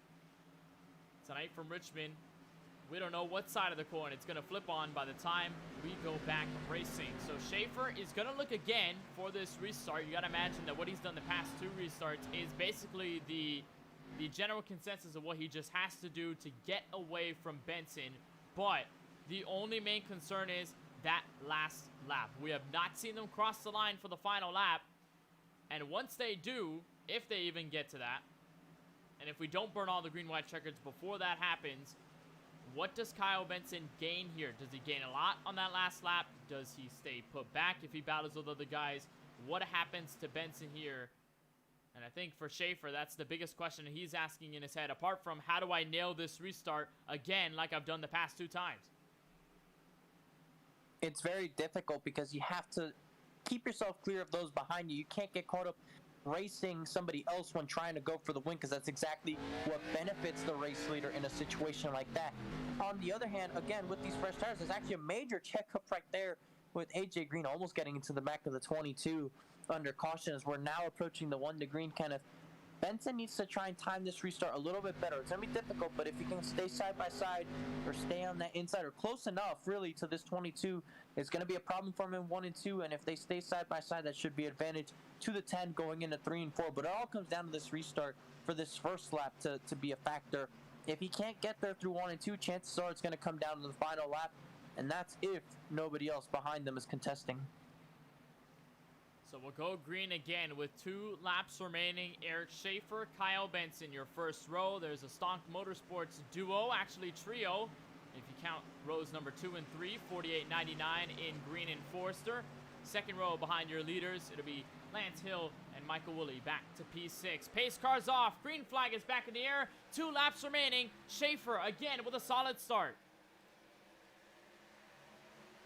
tonight from Richmond. We don't know what side of the coin it's going to flip on by the time we go back racing. So Schaefer is going to look again for this restart. You got to imagine that what he's done the past 2 restarts is basically the general consensus of what he just has to do to get away from Benson. But the only main concern is that last lap. We have not seen them cross the line for the final lap. And once they do, if they even get to that, and if we don't burn all the green-white checkers before that happens, what does Kyle Benson gain here? Does he gain a lot on that last lap? Does he stay put back if he battles with other guys? What happens to Benson here? And I think for Schaefer, that's the biggest question he's asking in his head, apart from how do I nail this restart again like I've done the past 2 times? It's very difficult because you have to keep yourself clear of those behind you. You can't get caught up racing somebody else when trying to go for the win, because that's exactly what benefits the race leader in a situation like that. On the other hand, again, with these fresh tires, there's actually a major checkup right there with AJ Green almost getting into the back of the 22 under caution as we're now approaching the 1 to green. Kenneth, Benson needs to try and time this restart a little bit better. It's going to be difficult, but if he can stay side by side or stay on that inside or close enough really to this 22, it's going to be a problem for him in 1 and 2, and if they stay side by side, that should be advantage to the 10 going into 3 and 4. But it all comes down to this restart for this first lap to be a factor. If he can't get there through 1 and 2, chances are it's going to come down to the final lap, and that's if nobody else behind them is contesting. So we'll go green again with 2 laps remaining. Eric Schaefer, Kyle Benson, your first row. There's a Stonk Motorsports duo, actually trio, if you count rows number 2 and 3, 48.99 in Green and Forster. Second row behind your leaders, it'll be Lance Hill and Michael Woolley back to P6. Pace cars off, green flag is back in the air, 2 laps remaining. Schaefer again with a solid start.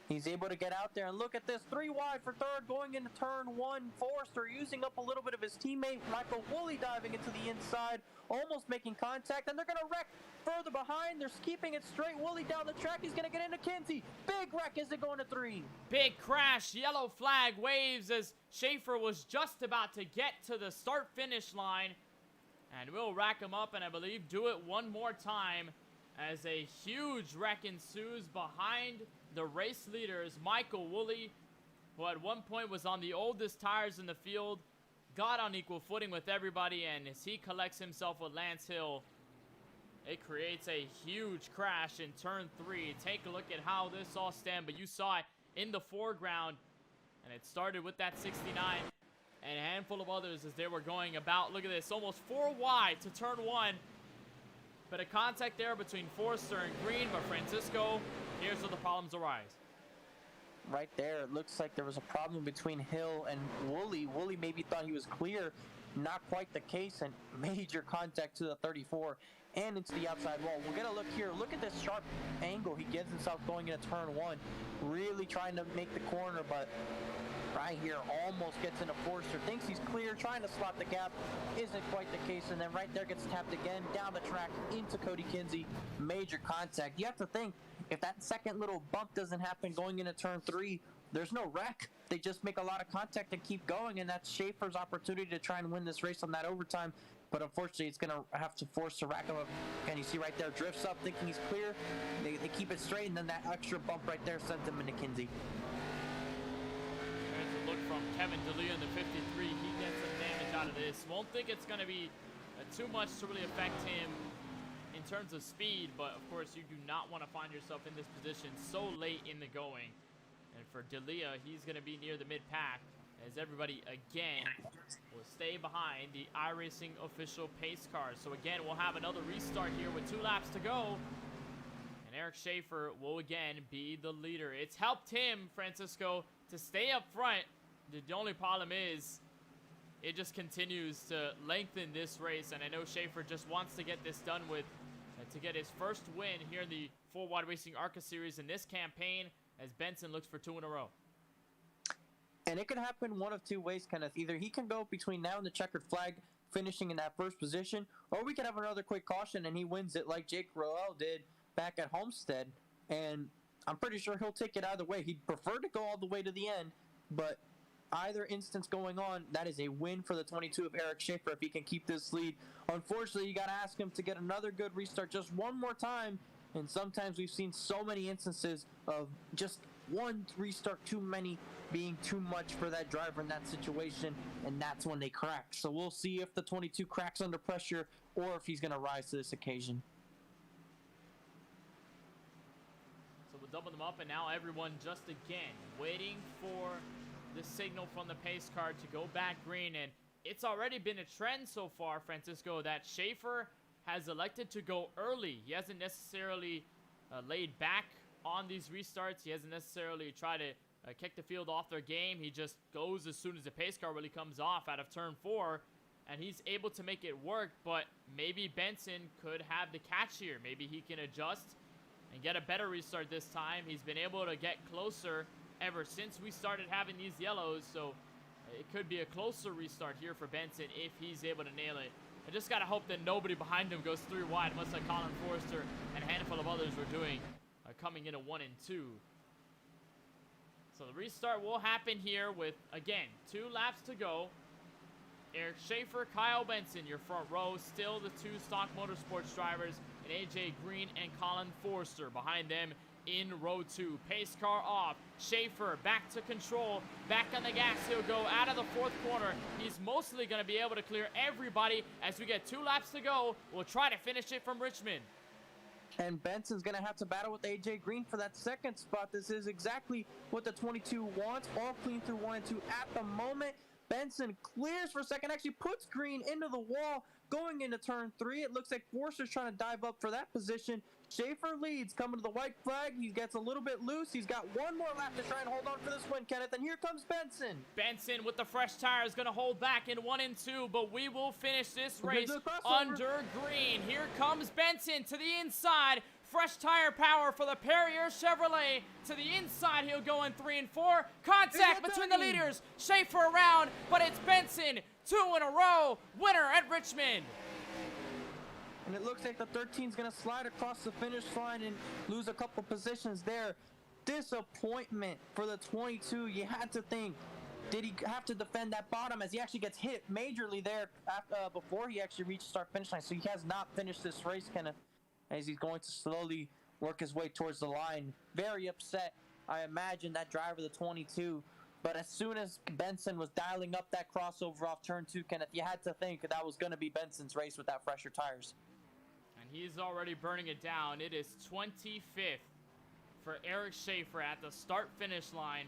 He's able to get out there, and look at this, 3 wide for third, going into turn 1. Forster using up a little bit of his teammate. Michael Woolley diving into the inside, almost making contact, and they're going to wreck further behind. They're keeping it straight. Woolley down the track. He's going to get into Kinsey. Big wreck as they go into 3. Big crash. Yellow flag waves as Schaefer was just about to get to the start-finish line. And we'll rack him up and I believe do it one more time as a huge wreck ensues behind the race leaders. Michael Woolley, who at one point was on the oldest tires in the field, got on equal footing with everybody, and as he collects himself with Lance Hill, it creates a huge crash in turn 3. Take a look at how this all stemmed, but you saw it in the foreground, and it started with that 69 and a handful of others as they were going about. Look at this, almost 4 wide to turn 1. But a contact there between Forster and Green, but Francisco, here's where the problems arise. Right there, it looks like there was a problem between Hill and Woolley. Woolley maybe thought he was clear. Not quite the case, and major contact to the 34 and into the outside wall. We're going to look here. Look at this sharp angle he gives himself going into turn 1. Really trying to make the corner, but right here almost gets into Forster. Thinks he's clear, trying to slot the gap. Isn't quite the case, and then right there gets tapped again down the track into Cody Kinsey. Major contact. You have to think, if that second little bump doesn't happen going into turn 3, there's no wreck. They just make a lot of contact and keep going, and that's Schaefer's opportunity to try and win this race on that overtime. But unfortunately, it's going to have to force to rack him up. And you see right there, drifts up, thinking he's clear. They keep it straight, and then that extra bump right there sends him into Kinsey. There's a look from Kevin DeLeo in the 53. He gets some damage out of this. Won't think it's going to be too much to really affect him in terms of speed, but of course you do not want to find yourself in this position so late in the going. And for D'Elia, he's going to be near the mid-pack as everybody again will stay behind the iRacing official pace cars. So again, we'll have another restart here with 2 laps to go. And Eric Schaefer will again be the leader. It's helped him, Francisco, to stay up front. The only problem is it just continues to lengthen this race, and I know Schaefer just wants to get this done with to get his first win here in the 4-Wide Racing ARCA Series in this campaign as Benson looks for 2 in a row. And it could happen one of 2 ways, Kenneth. Either he can go between now and the checkered flag, finishing in that first position, or we could have another quick caution and he wins it like Jake Roel did back at Homestead. And I'm pretty sure he'll take it either way. He'd prefer to go all the way to the end, but either instance going on, that is a win for the 22 of Eric Schaefer if he can keep this lead. Unfortunately, you got to ask him to get another good restart just one more time. And sometimes we've seen so many instances of just one restart too many being too much for that driver in that situation, and that's when they crack. So we'll see if the 22 cracks under pressure or if he's going to rise to this occasion. So we'll double them up, and now everyone just again waiting for the signal from the pace car to go back green. And it's already been a trend so far, Francisco, that Schaefer has elected to go early. He hasn't necessarily laid back on these restarts. He hasn't necessarily tried to kick the field off their game. He just goes as soon as the pace car really comes off out of turn 4, and he's able to make it work. But maybe Benson could have the catch here. Maybe he can adjust and get a better restart this time. He's been able to get closer ever since we started having these yellows, so it could be a closer restart here for Benson if he's able to nail it. I just gotta hope that nobody behind him goes 3 wide, much like Colin Forrester and a handful of others were doing, coming in at 1 and 2. So the restart will happen here with, again, 2 laps to go. Eric Schaefer, Kyle Benson, your front row. Still the 2 stock motorsports drivers, and AJ Green and Colin Forrester behind them in row 2. Pace car off. Schaefer back to control. Back on the gas. He'll go out of the 4th corner. He's mostly going to be able to clear everybody as we get 2 laps to go. We'll try to finish it from Richmond. And Benson's going to have to battle with AJ Green for that 2nd spot. This is exactly what the 22 wants. All clean through 1 and 2 at the moment. Benson clears for 2nd, actually puts Green into the wall going into turn 3. It looks like Forster's trying to dive up for that position. Schaefer leads, coming to the white flag. He gets a little bit loose. He's got 1 more lap to try and hold on for this win, Kenneth. And here comes Benson. Benson with the fresh tire is going to hold back in 1 and 2, but we will finish this race under green. Here comes Benson to the inside. Fresh tire power for the Perrier Chevrolet. To the inside, he'll go in 3 and 4. Contact between the leaders. Schaefer around, but it's Benson. 2 in a row. Winner at Richmond. And it looks like the 13 is going to slide across the finish line and lose a couple positions there. Disappointment for the 22. You had to think, did he have to defend that bottom as he actually gets hit majorly there before he actually reached start finish line. So he has not finished this race, Kenneth, as he's going to slowly work his way towards the line. Very upset, I imagine, that driver, the 22. But as soon as Benson was dialing up that crossover off turn 2, Kenneth, you had to think that was going to be Benson's race with that fresher tires. And he's already burning it down. It is 25th for Eric Schaefer at the start-finish line.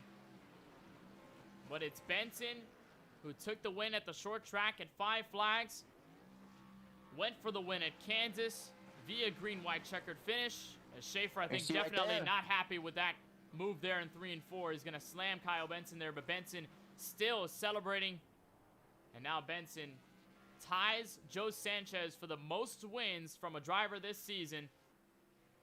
But it's Benson who took the win at the short track at 5 Flags. Went for the win at Kansas via green-white checkered finish. As Schaefer, I think, definitely not happy with that move there in 3 and 4. He's going to slam Kyle Benson there, but Benson still celebrating. And now Benson ties Joe Sanchez for the most wins from a driver this season,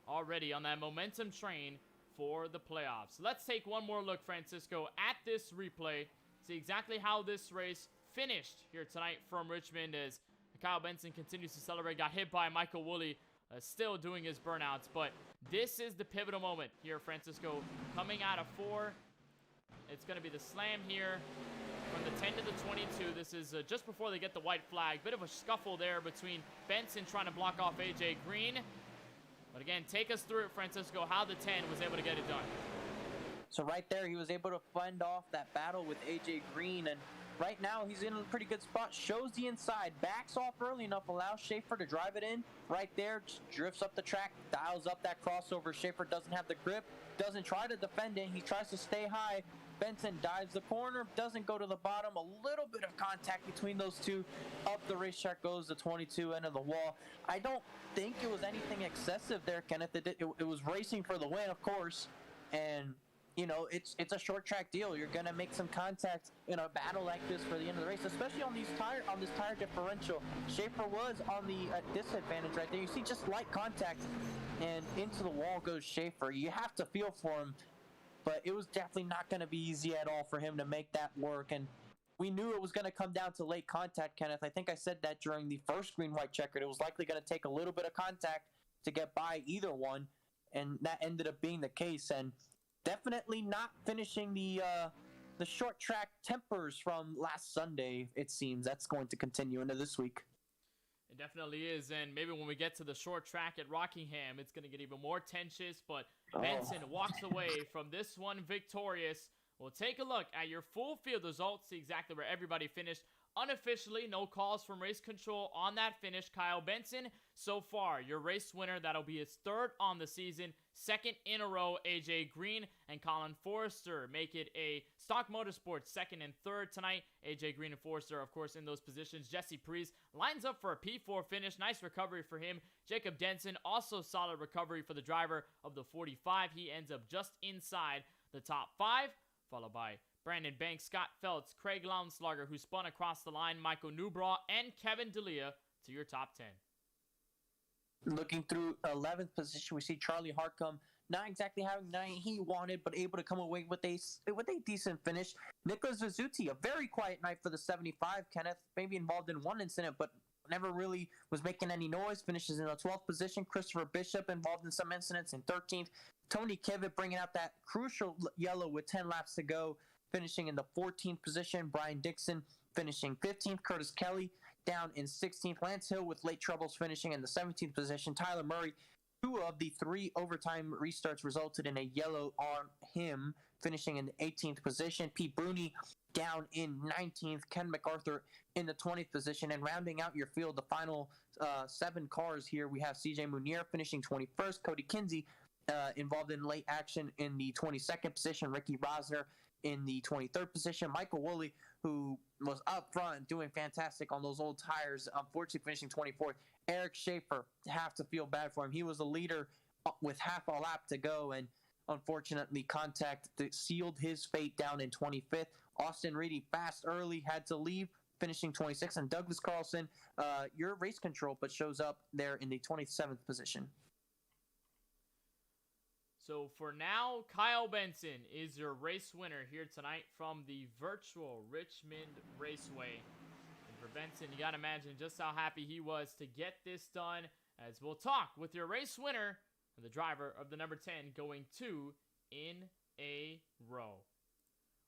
already on that momentum train for the playoffs. Let's take one more look, Francisco, at this replay, see exactly how this race finished here tonight from Richmond as Kyle Benson continues to celebrate. Got hit by Michael Woolley, still doing his burnouts, but this is the pivotal moment here, Francisco. Coming out of 4, it's going to be the slam here from the 10 to the 22. This is just before they get the white flag. Bit of a scuffle there between Benson trying to block off AJ Green. But again, take us through it, Francisco, how the 10 was able to get it done. So right there, he was able to fend off that battle with AJ Green, and right now he's in a pretty good spot. Shows the inside, backs off early enough, allows Schaefer to drive it in. Right there, just drifts up the track, dials up that crossover. Schaefer doesn't have the grip, doesn't try to defend it. He tries to stay high. Benson dives the corner, doesn't go to the bottom. A little bit of contact between those two. Up the racetrack goes the 22 end of the wall. I don't think it was anything excessive there, Kenneth. It was racing for the win, of course. And, you know, it's a short track deal. You're going to make some contact in a battle like this for the end of the race, especially on this tire differential. Schaefer was on the disadvantage right there. You see just light contact, and into the wall goes Schaefer. You have to feel for him. But it was definitely not going to be easy at all for him to make that work. And we knew it was going to come down to late contact, Kenneth. I think I said that during the first green-white checkered. It was likely going to take a little bit of contact to get by either one. And that ended up being the case. And definitely not finishing the the short track tempers from last Sunday, it seems that's going to continue into this week. It definitely is, and maybe when we get to the short track at Rockingham, it's going to get even more tensious, but Benson walks away from this one victorious. We'll take a look at your full field results, see exactly where everybody finished. Unofficially, no calls from race control on that finish. Kyle Benson, so far, your race winner. That'll be his third on the season. Second in a row, AJ Green and Colin Forrester make it a Stock Motorsports second and third tonight. AJ Green and Forrester, of course, in those positions. Jesse Preece lines up for a P4 finish. Nice recovery for him. Jacob Denson, also solid recovery for the driver of the 45. He ends up just inside the top 5, followed by Brandon Banks, Scott Feltz, Craig Lounslager, who spun across the line, Michael Newbraw, and Kevin D'Elia to your top 10. Looking through 11th position, we see Charlie Harcum not exactly having the night he wanted, but able to come away with a decent finish. Nicholas Vizzuti, a very quiet night for the 75. Kenneth, maybe involved in one incident, but never really was making any noise. Finishes in the 12th position. Christopher Bishop involved in some incidents in 13th. Tony Kivitt bringing out that crucial yellow with 10 laps to go, finishing in the 14th position. Brian Dixon finishing 15th. Curtis Kelly down in 16th. Lance Hill with late troubles finishing in the 17th position. Tyler Murray, 2 of the 3 overtime restarts resulted in a yellow on him, finishing in the 18th position. Pete Bruni down in 19th. Ken MacArthur in the 20th position. And rounding out your field, the final 7 cars here, we have CJ Munier finishing 21st. Cody Kinsey involved in late action in the 22nd position. Ricky Rosner in the 23rd position. Michael Woolley, who was up front doing fantastic on those old tires, unfortunately finishing 24th. Eric Schaefer, have to feel bad for him. He was the leader with half a lap to go, and unfortunately contact sealed his fate down in 25th. Austin Reedy, fast early, had to leave, finishing 26th. And Douglas Carlson, your race control, but shows up there in the 27th position. So for now, Kyle Benson is your race winner here tonight from the virtual Richmond Raceway. And for Benson, you got to imagine just how happy he was to get this done, as we'll talk with your race winner and the driver of the number 10 going 2 in a row.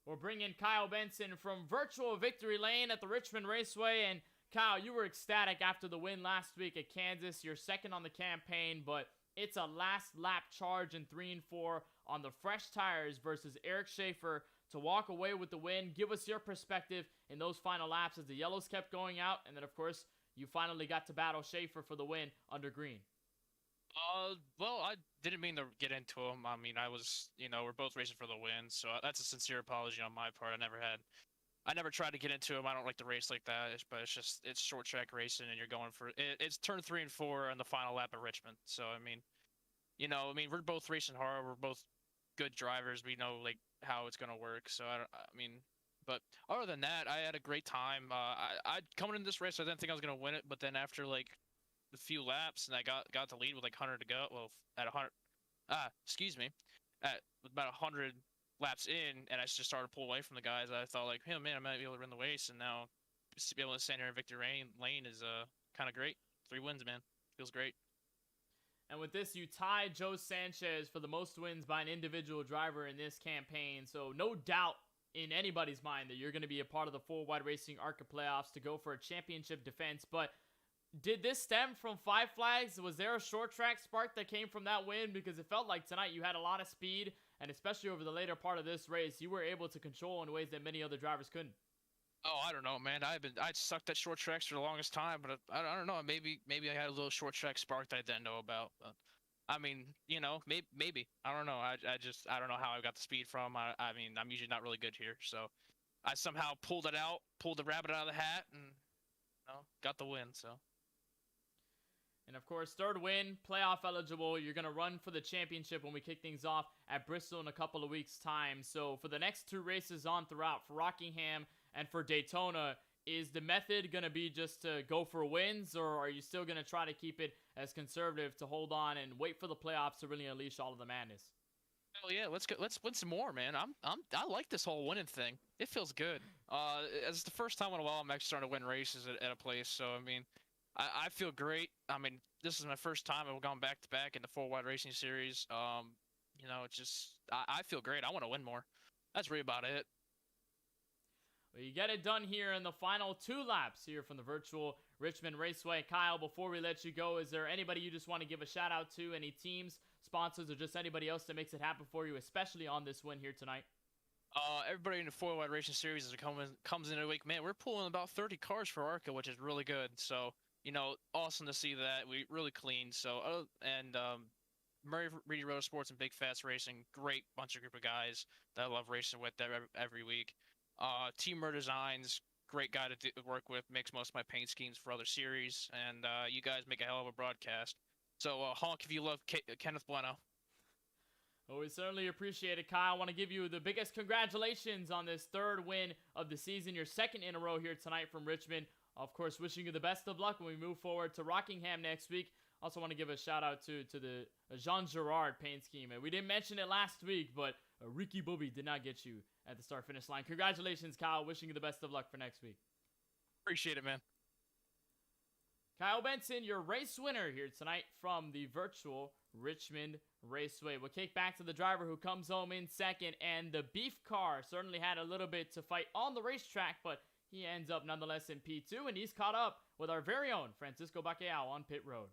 We'll bring in Kyle Benson from virtual victory lane at the Richmond Raceway. And Kyle, you were ecstatic after the win last week at Kansas. You're second on the campaign, but it's a last lap charge in 3 and 4 on the fresh tires versus Eric Schaefer to walk away with the win. Give us your perspective in those final laps as the yellows kept going out. And then, of course, you finally got to battle Schaefer for the win under green. Well, I didn't mean to get into him. I mean, we're both racing for the win. So that's a sincere apology on my part. I never tried to get into him. I don't like to race like that, but it's short track racing, and you're going for it. It's turn 3 and 4 on the final lap at Richmond. So we're both racing hard. We're both good drivers. We know how it's gonna work. So but other than that, I had a great time. I coming into this race, I didn't think I was gonna win it, but then after a few laps, and I got the lead with 100 to go. Well, at 100, at about 100. Laps in, and I just started to pull away from the guys. I thought hey man, I might be able to win the race, and now to be able to stand here in victory lane is kind of great. 3 wins, man, feels great. And with this, you tied Joe Sanchez for the most wins by an individual driver in this campaign. So no doubt in anybody's mind that you're going to be a part of the Full Wide Racing ARCA playoffs to go for a championship defense. But did this stem from 5 flags? Was there a short track spark that came from that win? Because it felt like tonight you had a lot of speed, and especially over the later part of this race, you were able to control in ways that many other drivers couldn't. Oh, I don't know, man. I sucked at short tracks for the longest time, but I don't know. Maybe I had a little short track spark that I didn't know about. But, maybe. I don't know. I don't know how I got the speed from. I'm usually not really good here, so I somehow pulled the rabbit out of the hat, and got the win. So. And, of course, third win, playoff eligible. You're going to run for the championship when we kick things off at Bristol in a couple of weeks' time. So, for the next 2 races on throughout, for Rockingham and for Daytona, is the method going to be just to go for wins, or are you still going to try to keep it as conservative to hold on and wait for the playoffs to really unleash all of the madness? Oh yeah, let's win some more, man. I like this whole winning thing. It feels good. It's the first time in a while I'm actually starting to win races at a place. So I feel great. This is my first time I've gone back to back in the Full Wide Racing Series. It's just I feel great. I want to win more. That's really about it. Well, you get it done here in the final 2 laps here from the virtual Richmond Raceway. Kyle, before we let you go, is there anybody you just want to give a shout out to? Any teams, sponsors, or just anybody else that makes it happen for you, especially on this win here tonight? Everybody in the 4-wide racing series as it comes in a week. Man, we're pulling about 30 cars for ARCA, which is really good. So, awesome to see that. We really clean. So, Murray Reedy Motorsports and Big Fast Racing, great bunch of group of guys that I love racing with every week. Team Mur Designs, great guy to work with, makes most of my paint schemes for other series, and you guys make a hell of a broadcast. So, honk if you love Kenneth Bueno. Well, we certainly appreciate it, Kyle. I want to give you the biggest congratulations on this 3rd win of the season, your 2nd in a row here tonight from Richmond. Of course, wishing you the best of luck when we move forward to Rockingham next week. Also want to give a shout out to the Jean Girard paint scheme. And we didn't mention it last week, but Ricky Bobby did not get you at the start-finish line. Congratulations, Kyle. Wishing you the best of luck for next week. Appreciate it, man. Kyle Benson, your race winner here tonight from the virtual Richmond Raceway. We'll kick back to the driver who comes home in 2nd, and the beef car certainly had a little bit to fight on the racetrack, but he ends up nonetheless in P2, and he's caught up with our very own Francisco Bacalhau on pit road.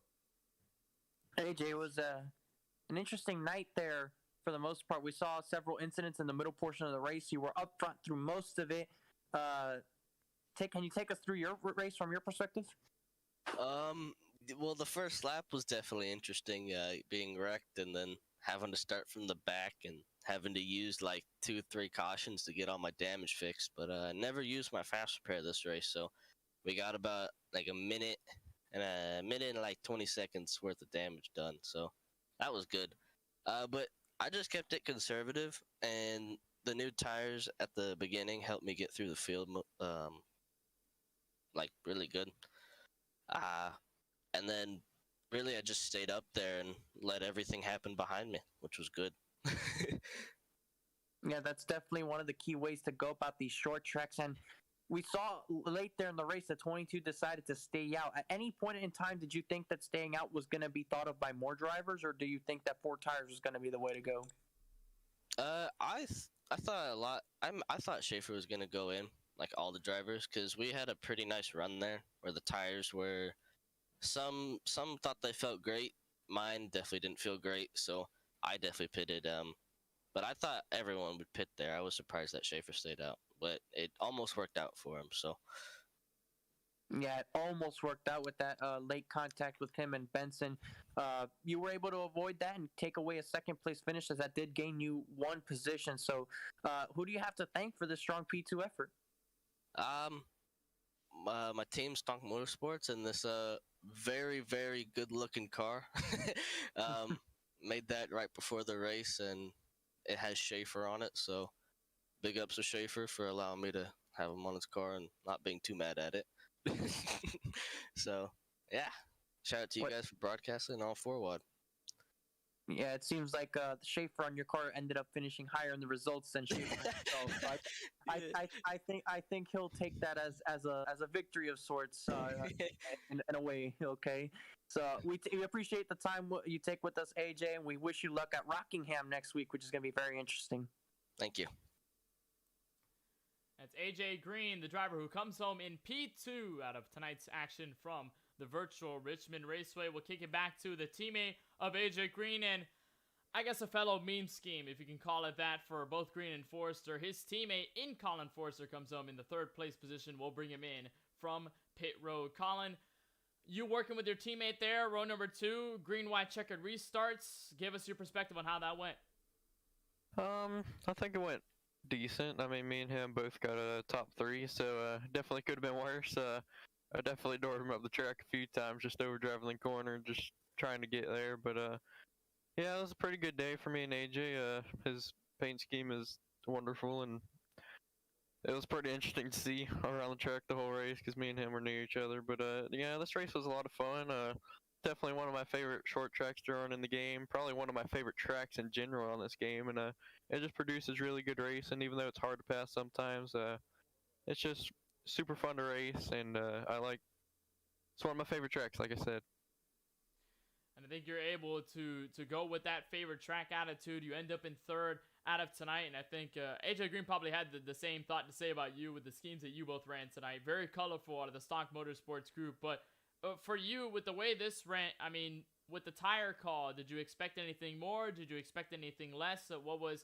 AJ, it was an interesting night there for the most part. We saw several incidents in the middle portion of the race. You were up front through most of it. Can you take us through your race from your perspective? Well, the first lap was definitely interesting, being wrecked and then having to start from the back and having to use like 2-3 cautions to get all my damage fixed. But I never used my fast repair this race, so we got about like a minute and like 20 seconds worth of damage done. So that was good. But I just kept it conservative, and the new tires at the beginning helped me get through the field, like really good. And then really I just stayed up there and let everything happen behind me, which was good. Yeah, that's definitely one of the key ways to go about these short tracks. And we saw late there in the race that 22 decided to stay out. At any point in time, did you think that staying out was going to be thought of by more drivers, or do you think that 4 tires was going to be the way to go? I thought a lot. I thought Schaefer was gonna go in, like all the drivers, because we had a pretty nice run there where the tires were. Some thought they felt great. Mine definitely didn't feel great, so I definitely pitted. But I thought everyone would pit there. I was surprised that Schaefer stayed out, but it almost worked out for him. So. Yeah, it almost worked out with that late contact with him and Benson. You were able to avoid that and take away a 2nd place finish, as that did gain you 1 position. So who do you have to thank for this strong P2 effort? My team, Stonk Motorsports, and this very, very good-looking car. Made that right before the race, and it has Schaefer on it, so big ups to Schaefer for allowing me to have him on his car and not being too mad at it. So, yeah. Shout out to you guys for broadcasting all 4-wide. Yeah, it seems like Schaefer on your car ended up finishing higher in the results than Schaefer himself. So I think he'll take that as a victory of sorts in a way. Okay, so we appreciate the time you take with us, AJ, and we wish you luck at Rockingham next week, which is going to be very interesting. Thank you. That's AJ Green, the driver who comes home in P2 out of tonight's action from the virtual Richmond Raceway. We'll kick it back to the teammate of AJ Green, and I guess a fellow meme scheme, if you can call it that, for both Green and Forrester. His teammate in Colin Forrester comes home in the 3rd place position. We'll bring him in from pit road. Colin, you working with your teammate there, row number 2, green-white checkered restarts. Give us your perspective on how that went. I think it went decent. I mean, me and him both got a top 3, so definitely could have been worse. I definitely doored him up the track a few times, just overdriving the corner, just trying to get there. But yeah, it was a pretty good day for me and AJ. His paint scheme is wonderful, and it was pretty interesting to see around the track the whole race because me and him were near each other. But yeah, this race was a lot of fun. Definitely one of my favorite short tracks to run in the game. Probably one of my favorite tracks in general on this game, and it just produces really good racing. Even though it's hard to pass sometimes, it's just super fun to race, and it's one of my favorite tracks, like I said. And I think you're able to go with that favorite track attitude. You end up in 3rd out of tonight, and I think AJ Green probably had the same thought to say about you with the schemes that you both ran tonight. Very colorful out of the Stock Motorsports group, but for you, with the way this ran, I mean, with the tire call, did you expect anything more? Did you expect anything less? What was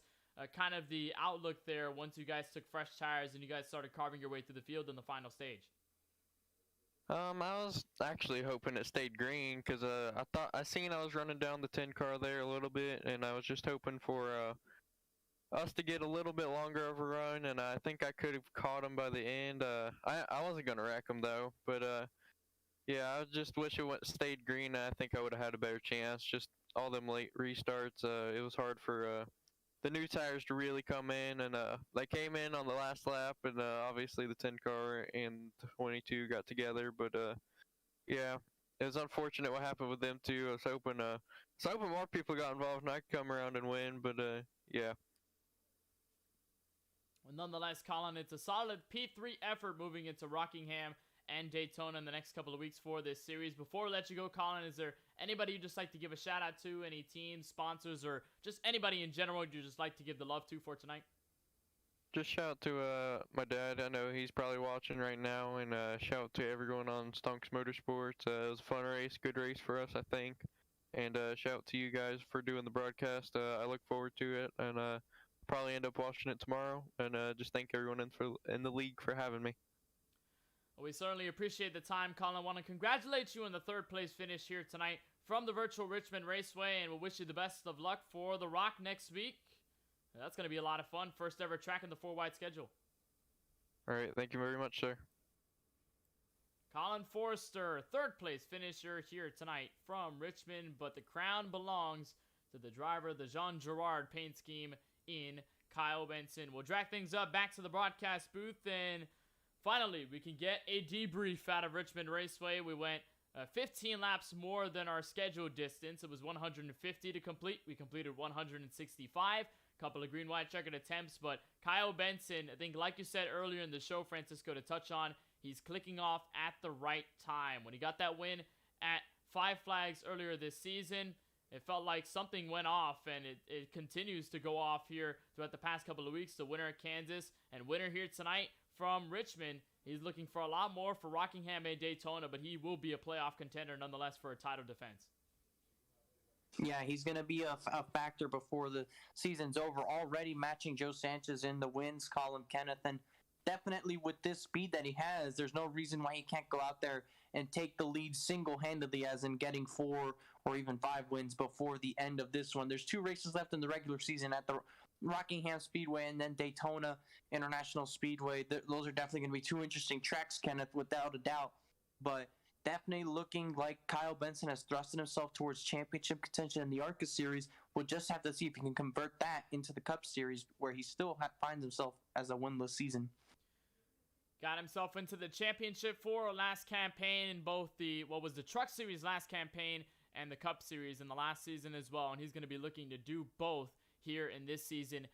kind of the outlook there once you guys took fresh tires and you guys started carving your way through the field in the final stage? I was actually hoping it stayed green because I seen I was running down the 10 car there a little bit, and I was just hoping for us to get a little bit longer of a run, and I think I could have caught him by the end. I wasn't gonna wreck him though, but yeah, I just wish it stayed green. I think I would have had a better chance. Just all them late restarts, it was hard for the new tires to really come in, and they came in on the last lap, and obviously the 10 car and 22 got together, but yeah, it was unfortunate what happened with them too. I was hoping more people got involved and I could come around and win, but yeah. Well, nonetheless, Colin, it's a solid P3 effort moving into Rockingham and Daytona in the next couple of weeks for this series. Before we let you go, Colin, is there anybody you'd just like to give a shout out to? Any teams, sponsors, or just anybody in general you'd just like to give the love to for tonight? Just shout out to my dad. I know he's probably watching right now, and shout out to everyone on Stonks Motorsports. It was a fun race, good race for us, I think. And shout out to you guys for doing the broadcast. I look forward to it, and probably end up watching it tomorrow. And just thank everyone in the league for having me. Well, we certainly appreciate the time, Colin. I want to congratulate you on the third place finish here tonight from the virtual Richmond Raceway, and we'll wish you the best of luck for the Rock next week. That's going to be a lot of fun. First ever track in the 4-wide schedule. All right, thank you very much, sir. Colin Forrester, third place finisher here tonight from Richmond, but the crown belongs to the driver of the Jean Girard paint scheme in Kyle Benson. We'll drag things up back to the broadcast booth, and finally, we can get a debrief out of Richmond Raceway. We went 15 laps more than our scheduled distance. It was 150 to complete. We completed 165. Couple of green-white checkered attempts, but Kyle Benson, I think like you said earlier in the show, Francisco, to touch on, he's clicking off at the right time. When he got that win at Five Flags earlier this season, it felt like something went off, and it continues to go off here throughout the past couple of weeks. The winner at Kansas and winner here tonight from Richmond. He's looking for a lot more for Rockingham and Daytona, but he will be a playoff contender nonetheless for a title defense. Yeah, he's going to be a factor before the season's over. Already matching Joe Sanchez in the wins, Colin Kenneth, and definitely with this speed that he has, there's no reason why he can't go out there and take the lead single-handedly, as in getting 4 or even 5 wins before the end of this one. There's 2 races left in the regular season at the Rockingham Speedway and then Daytona International Speedway. Those are definitely going to be 2 interesting tracks, Kenneth, without a doubt. But definitely looking like Kyle Benson has thrusted himself towards championship contention in the ARCA series. We'll just have to see if he can convert that into the Cup series, where he still finds himself as a winless season. Got himself into the championship for last campaign in both the Truck Series last campaign and the Cup Series in the last season as well, and he's going to be looking to do both here in this season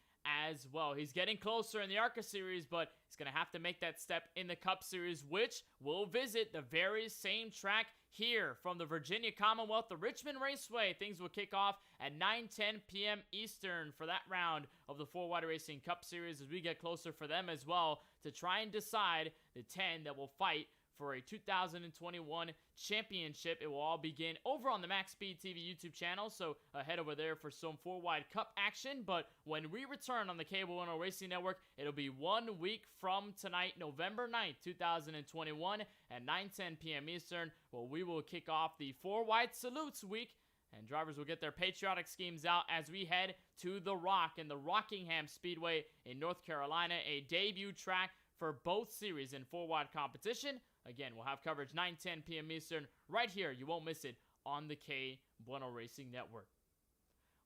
as well. He's getting closer in the ARCA series, but he's going to have to make that step in the Cup series, which will visit the very same track here from the Virginia Commonwealth, the Richmond Raceway. Things will kick off at 9:10 p.m. Eastern for that round of the 4-Wide Racing Cup series as we get closer for them as well to try and decide the 10 that will fight for a 2021 championship. It will all begin over on the Max Speed TV YouTube channel, so head over there for some 4-Wide Cup action. But when we return on the KBueno Racing Network, it'll be 1 week from tonight, November 9th, 2021 at 9:10 p.m. Eastern, where we will kick off the 4-Wide Salutes Week, and drivers will get their patriotic schemes out as we head to The Rock in the Rockingham Speedway in North Carolina, a debut track for both series in 4-wide competition. Again, we'll have coverage 9:10 p.m. Eastern right here. You won't miss it on the KBueno Racing Network.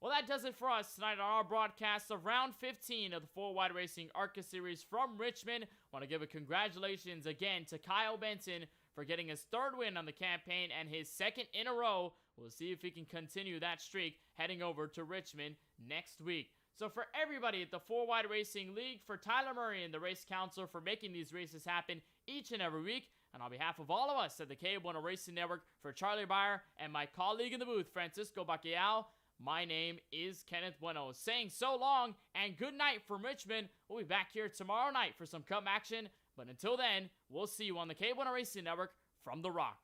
Well, that does it for us tonight on our broadcast of Round 15 of the 4-Wide Racing ARCA Series from Richmond. Want to give a congratulations again to Kyle Benson for getting his 3rd win on the campaign and his 2nd in a row. We'll see if he can continue that streak heading over to Richmond next week. So for everybody at the 4-Wide Racing League, for Tyler Murray and the Race Council for making these races happen each and every week, and on behalf of all of us at the KBueno Racing Network, for Charlie Byer and my colleague in the booth, Francisco Bacquiao, My name is Kenneth Bueno, saying so long and good night from Richmond. We'll be back here tomorrow night for some Cup action, but until then, we'll see you on the KBueno Racing Network from the Rock.